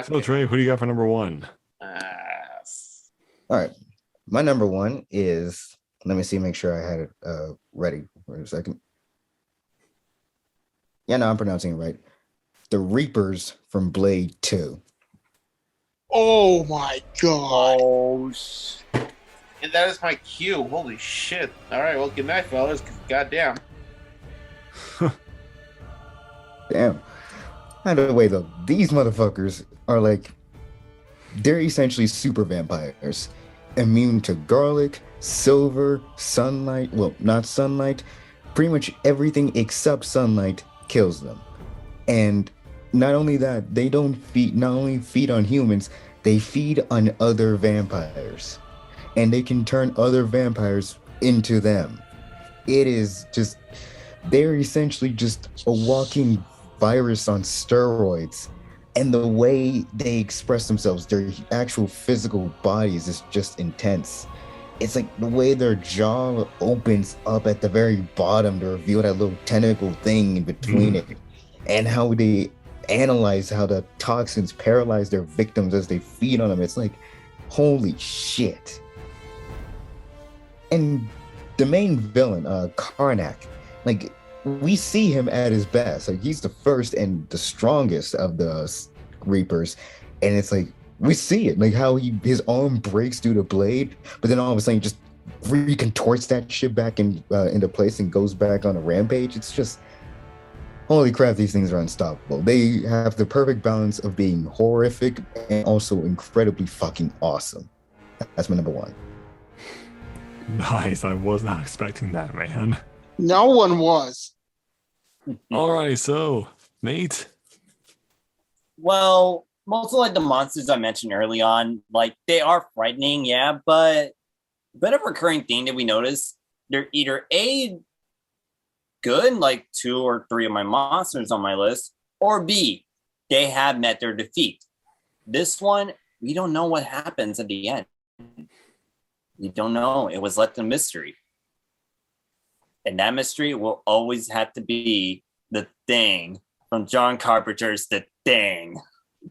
S1: so Trey, who do you got for number 1?
S5: All right. My number 1 is, let me see, make sure I had it ready for a second. Yeah, no, I'm pronouncing it right. The Reapers from Blade 2.
S2: Oh my god.
S3: Oh,
S4: And that is my cue. Holy shit. Alright, well, good night, fellas. Goddamn.
S5: Damn. By the way, though, these motherfuckers are like, they're essentially super vampires. Immune to garlic, silver, sunlight. Well, not sunlight. Pretty much everything except sunlight kills them. And not only that, they don't not only feed on humans, they feed on other vampires. And they can turn other vampires into them. It is just, they're essentially just a walking virus on steroids. And the way they express themselves, their actual physical bodies, is just intense. It's like the way their jaw opens up at the very bottom to reveal that little tentacle thing in between it. And how they analyze how the toxins paralyze their victims as they feed on them. It's like, holy shit. And the main villain, Karnak, like, we see him at his best. Like, he's the first and the strongest of the Reapers. And it's like, we see it, like how his arm breaks through the blade, but then all of a sudden he just recontorts that shit back into place and goes back on a rampage. It's just, holy crap, these things are unstoppable. They have the perfect balance of being horrific and also incredibly fucking awesome. That's my number 1.
S1: Nice. I was not expecting that, man.
S2: No one was.
S1: Alright, so Nate.
S3: well, most of like the monsters I mentioned early on, like they are frightening, yeah, but a bit of a recurring theme that we notice, they're either A, good, like 2 or 3 of my monsters on my list, or B, they have met their defeat. This one, we don't know what happens at the end. We don't know. It was left a mystery. And that mystery will always have to be The Thing from John Carpenter's The Thing.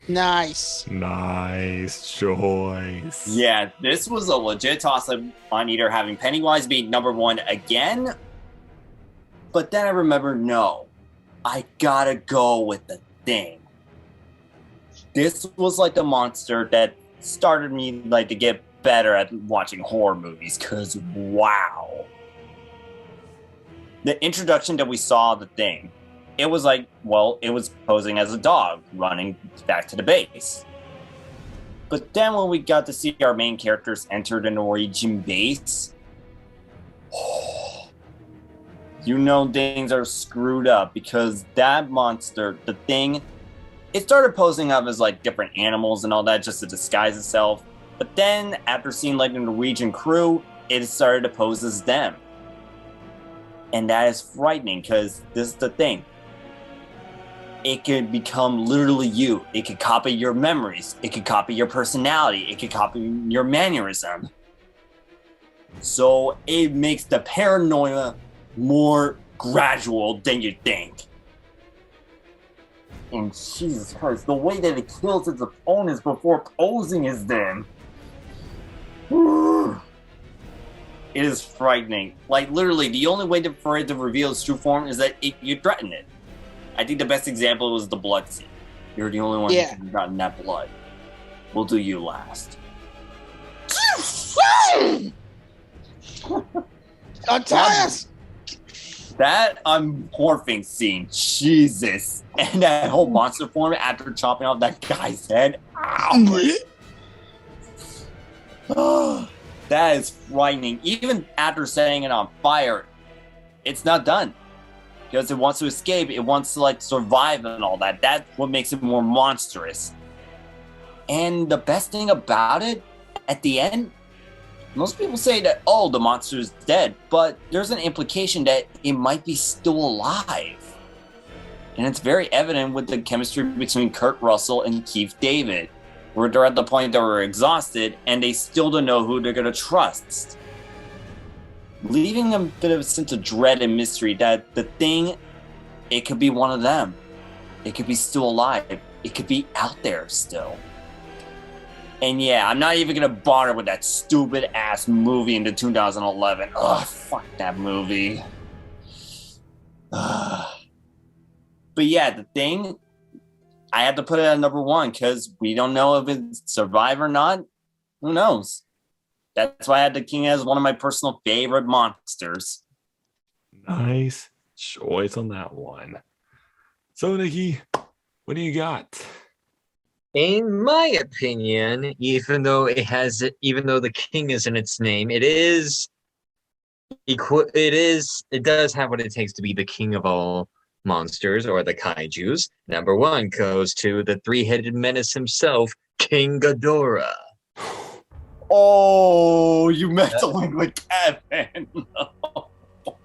S2: Nice.
S1: Nice choice.
S3: Yeah, this was a legit toss-up on either having Pennywise be number 1 again, but then I remember, no, I gotta go with The Thing. This was like the monster that started me like to get better at watching horror movies, because wow. The introduction that we saw of The Thing, it was like, well, it was posing as a dog running back to the base. But then when we got to see our main characters enter the Norwegian base, you know things are screwed up, because that monster, The Thing, it started posing up as like different animals and all that just to disguise itself. But then, after seeing like the Norwegian crew, it started to pose as them. And that is frightening because this is the thing. It could become literally you. It could copy your memories. It could copy your personality. It could copy your mannerism. So it makes the paranoia more gradual than you think. And Jesus Christ, the way that it kills its opponents before posing as them. It is frightening. Like, literally, the only way for it to reveal its true form is that you threaten it. I think the best example was the blood scene. You're the only one who could have gotten that blood. We'll do you last. That unmorphing scene, Jesus. And that whole monster form after chopping off that guy's head. Ow. That is frightening. Even after setting it on fire, it's not done. Because it wants to escape, it wants to like survive and all that. That's what makes it more monstrous. And the best thing about it, at the end, most people say that, oh, the monster is dead, but there's an implication that it might be still alive. And it's very evident with the chemistry between Kurt Russell and Keith David, where they're at the point that we're exhausted and they still don't know who they're going to trust. Leaving a bit of a sense of dread and mystery that the thing, it could be one of them. It could be still alive. It could be out there still. And yeah, I'm not even going to bother with that stupid ass movie into 2011. Ugh, fuck that movie. But yeah, the thing, I had to put it at number 1 because we don't know if it's survive or not. Who knows? That's why I had the king as one of my personal favorite monsters.
S1: Nice choice on that one. So, Nikki, what do you got?
S6: In my opinion, even though the king is in its name, it does have what it takes to be the king of all monsters, or the kaijus. Number 1 goes to the three-headed menace himself, King Ghidorah.
S3: Oh, you meant to link with Kevin.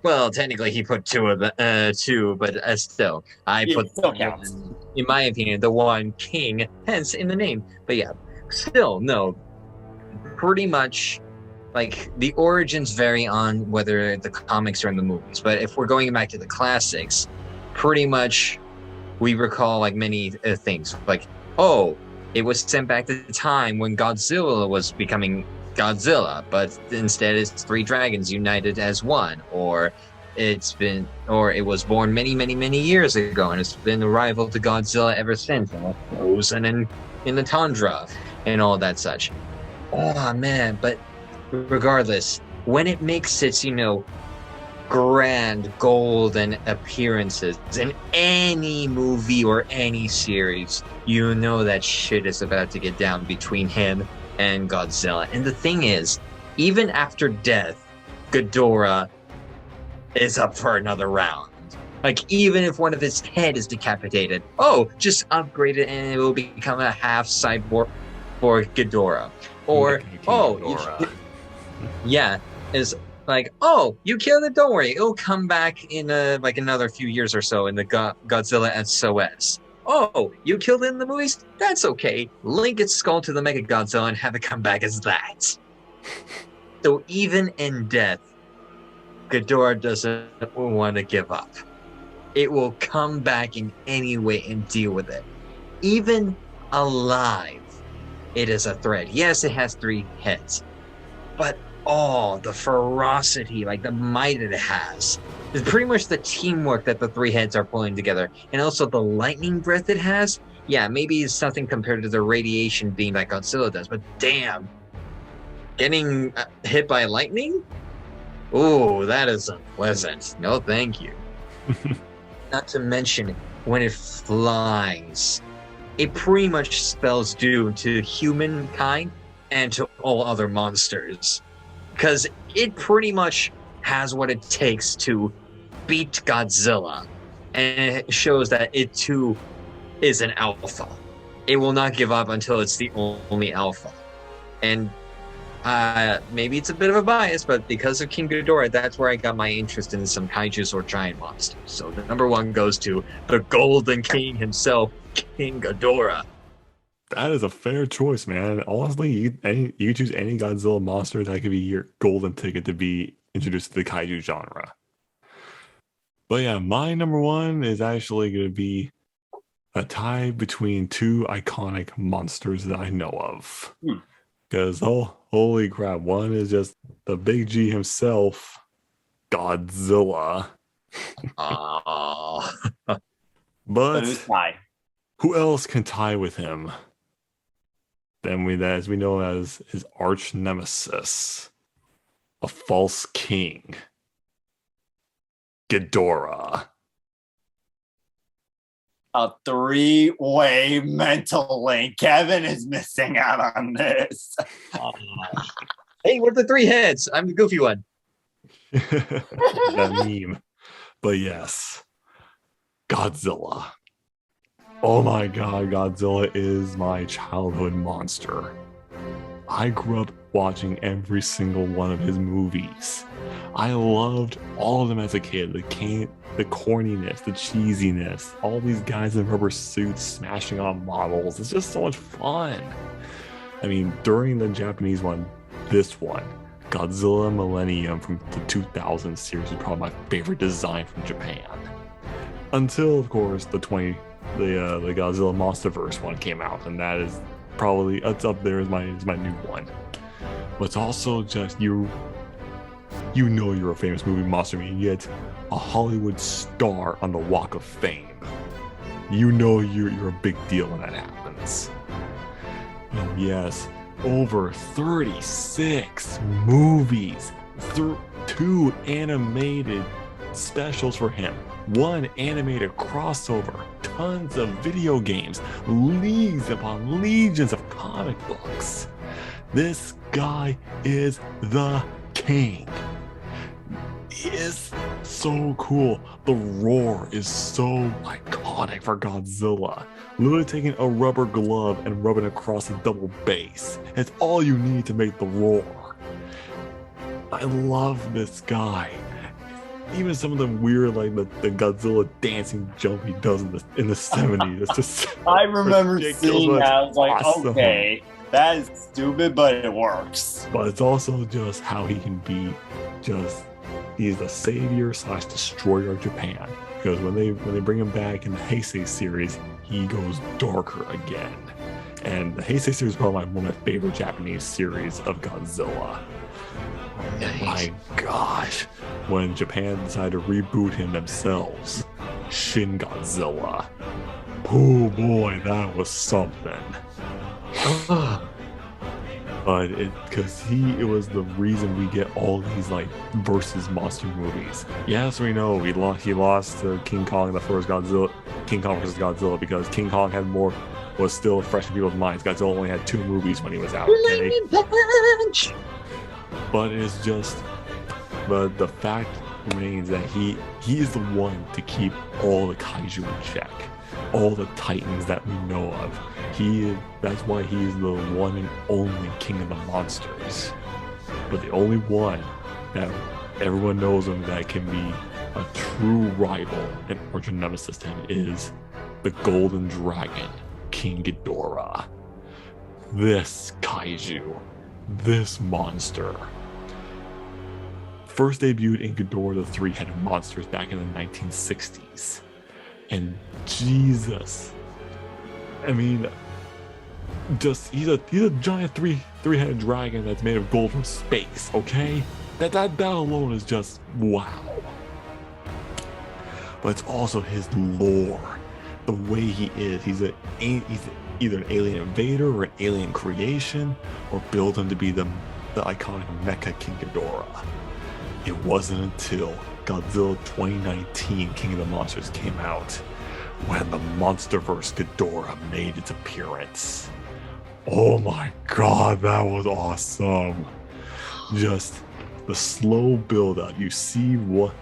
S6: Well, technically he put two, but still, I put
S3: still counts.
S6: In my opinion, the one king, hence in the name. But yeah, still, no. Pretty much, like, the origins vary on whether the comics or in the movies. But if we're going back to the classics, pretty much we recall, like, many things. Like, oh, it was sent back to the time when Godzilla was becoming Godzilla, but instead it's 3 dragons united as one, or it was born many, many, many years ago, and it's been a rival to Godzilla ever since, and it's frozen in the tundra, and all that such. Oh man, but regardless, when it makes its, grand golden appearances in any movie or any series, you know that shit is about to get down between him and Godzilla. And the thing is, even after death, Ghidorah is up for another round. Like, even if one of his head is decapitated, just upgrade it and it will become a half cyborg for Ghidorah. Or, is like, you killed it, don't worry, it'll come back in another few years or so in the Godzilla SOS. Oh, you killed it in the movies? That's okay. Link its skull to the Mechagodzilla and have it come back as that. So even in death, Ghidorah doesn't want to give up. It will come back in any way and deal with it. Even alive, it is a threat. Yes, it has 3 heads. But the ferocity, like the might it has. It's pretty much the teamwork that the 3 heads are pulling together. And also the lightning breath it has. Yeah, maybe it's something compared to the radiation beam that Godzilla does, but damn. Getting hit by lightning? Ooh, that is unpleasant. No, thank you. Not to mention, when it flies, it pretty much spells doom to humankind and to all other monsters. Because it pretty much has what it takes to beat Godzilla. And it shows that it too is an alpha. It will not give up until it's the only alpha. And maybe it's a bit of a bias, but because of King Ghidorah, that's where I got my interest in some kaijus or giant monsters. So the number one goes to the Golden King himself, King Ghidorah.
S1: That is a fair choice, man. Honestly, you choose any Godzilla monster, that could be your golden ticket to be introduced to the kaiju genre. But yeah, my number one is actually going to be a tie between two iconic monsters that I know of. Because, holy crap, one is just the big G himself, Godzilla. But
S3: who's tie?
S1: who else can tie with him? As we know as his arch nemesis, a false king, Ghidorah.
S3: A three-way mental link. Kevin is missing out on this.
S6: Hey, what are the three heads? I'm the goofy one.
S1: That meme. But yes, Godzilla. Oh my god, Godzilla is my childhood monster. I grew up watching every single one of his movies. I loved all of them as a kid. The corniness, the cheesiness, all these guys in rubber suits smashing on models. It's just so much fun. I mean, during the Japanese one, this one, Godzilla Millennium from the 2000 series was probably my favorite design from Japan. Until, of course, the Godzilla Monsterverse one came out, and that is probably, it's up there as my new one. But it's also just you know you're a famous movie monster when you get a Hollywood star on the Walk of Fame. You know you're a big deal when that happens. And yes, over 36 movies, 2 animated specials for him, 1 animated crossover, tons of video games, leagues upon legions of comic books. This guy is the king. He is so cool. The roar is so iconic for Godzilla. Literally taking a rubber glove and rubbing it across a double base. It's all you need to make the roar. I love this guy. Even some of the weird, the Godzilla dancing jump he does in the 70s. It's just
S3: I remember
S1: ridiculous,
S3: seeing that. I was like,
S1: awesome.
S3: okay, that is stupid, but it works.
S1: But it's also just how he can be he's the savior / destroyer of Japan. Because when they bring him back in the Heisei series, he goes darker again. And the Heisei series is probably one of my favorite Japanese series of Godzilla.
S6: Nice.
S1: My gosh, when Japan decided to reboot him themselves, Shin Godzilla. Oh boy, that was something. But it was the reason we get all these versus monster movies. Yes, we know he lost to King Kong in the first King Kong vs. Godzilla, because King Kong was still fresh in people's minds. Godzilla only had 2 movies when he was out. Okay? But it's just, but the fact remains that he is the one to keep all the kaiju in check, all the titans that we know of. That's why he's the one and only king of the monsters. But the only one that everyone knows him that can be a true rival and arch nemesis to him is the Golden Dragon, King Ghidorah. This kaiju, this monster, first debuted in Ghidorah the Three-Headed Monsters back in the 1960s. And Jesus, I mean, he's a giant three-headed dragon that's made of gold from space, okay? That alone is just wow. But it's also his lore, the way he is. He's either an alien invader or an alien creation, or build him to be the iconic Mecha King Ghidorah. It wasn't until Godzilla 2019 King of the Monsters came out when the Monsterverse Ghidorah made its appearance. Oh my god, that was awesome. Just the slow build up. You see one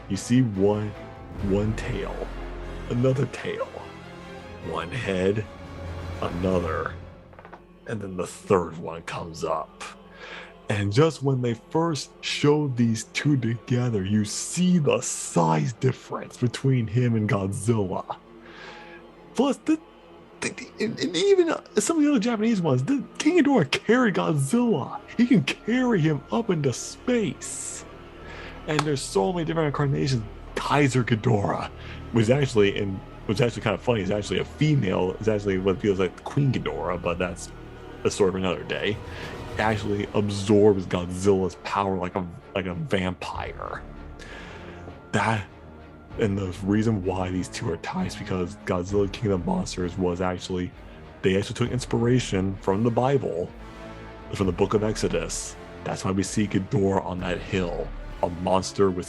S1: tail, another tail, one head, another, and then the third one comes up. And just when they first showed these two together, you see the size difference between him and Godzilla. Plus, and even some of the other Japanese ones, the King Ghidorah carried Godzilla. He can carry him up into space. And there's so many different incarnations. Kaiser Ghidorah was actually kind of funny. It's actually a female. It's actually what feels like Queen Ghidorah, but that's a story for another day. It actually absorbs Godzilla's power like a vampire. And the reason why these two are tied is because Godzilla King of the Monsters they actually took inspiration from the Bible, from the Book of Exodus. That's why we see Ghidorah on that hill, a monster with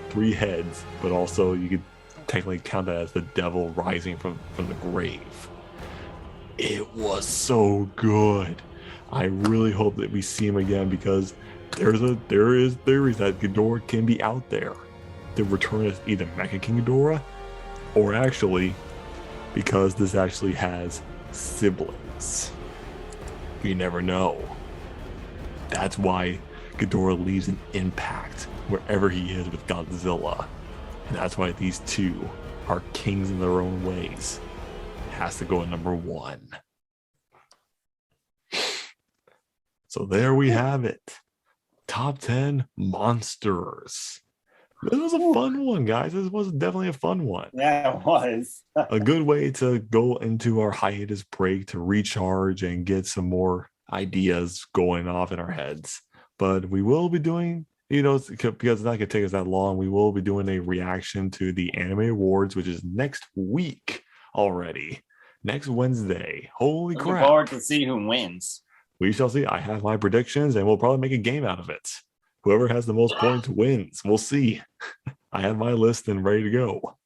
S1: three heads, but also you could technically count that as the devil rising from the grave. It was so good. I really hope that we see him again, because there is theories that Ghidorah can be out there. The return is either Mecha King Ghidorah, or actually, because this actually has siblings. You never know. That's why Ghidorah leaves an impact wherever he is with Godzilla. And that's why these two are kings in their own ways. It has to go at number 1. So there we have it. Top 10 monsters. This was a fun one, guys. This was definitely a fun one.
S3: Yeah, it was.
S1: A good way to go into our hiatus break to recharge and get some more ideas going off in our heads. But we will be doing, because it's not going to take us that long, we will be doing a reaction to the Anime Awards, which is next week already. Next Wednesday. Holy
S3: Looking
S1: crap.
S3: forward to see who wins.
S1: We shall see. I have my predictions, and we'll probably make a game out of it. Whoever has the most points wins. We'll see. I have my list and ready to go.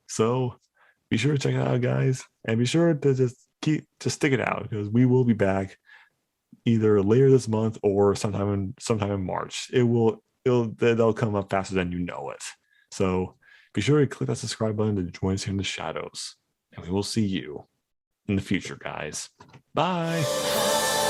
S1: So be sure to check it out, guys, and be sure to just stick it out, because we will be back either later this month or sometime in March. They'll come up faster than you know it. So be sure to click that subscribe button to join us here in the shadows, and we will see you in the future, guys. Bye.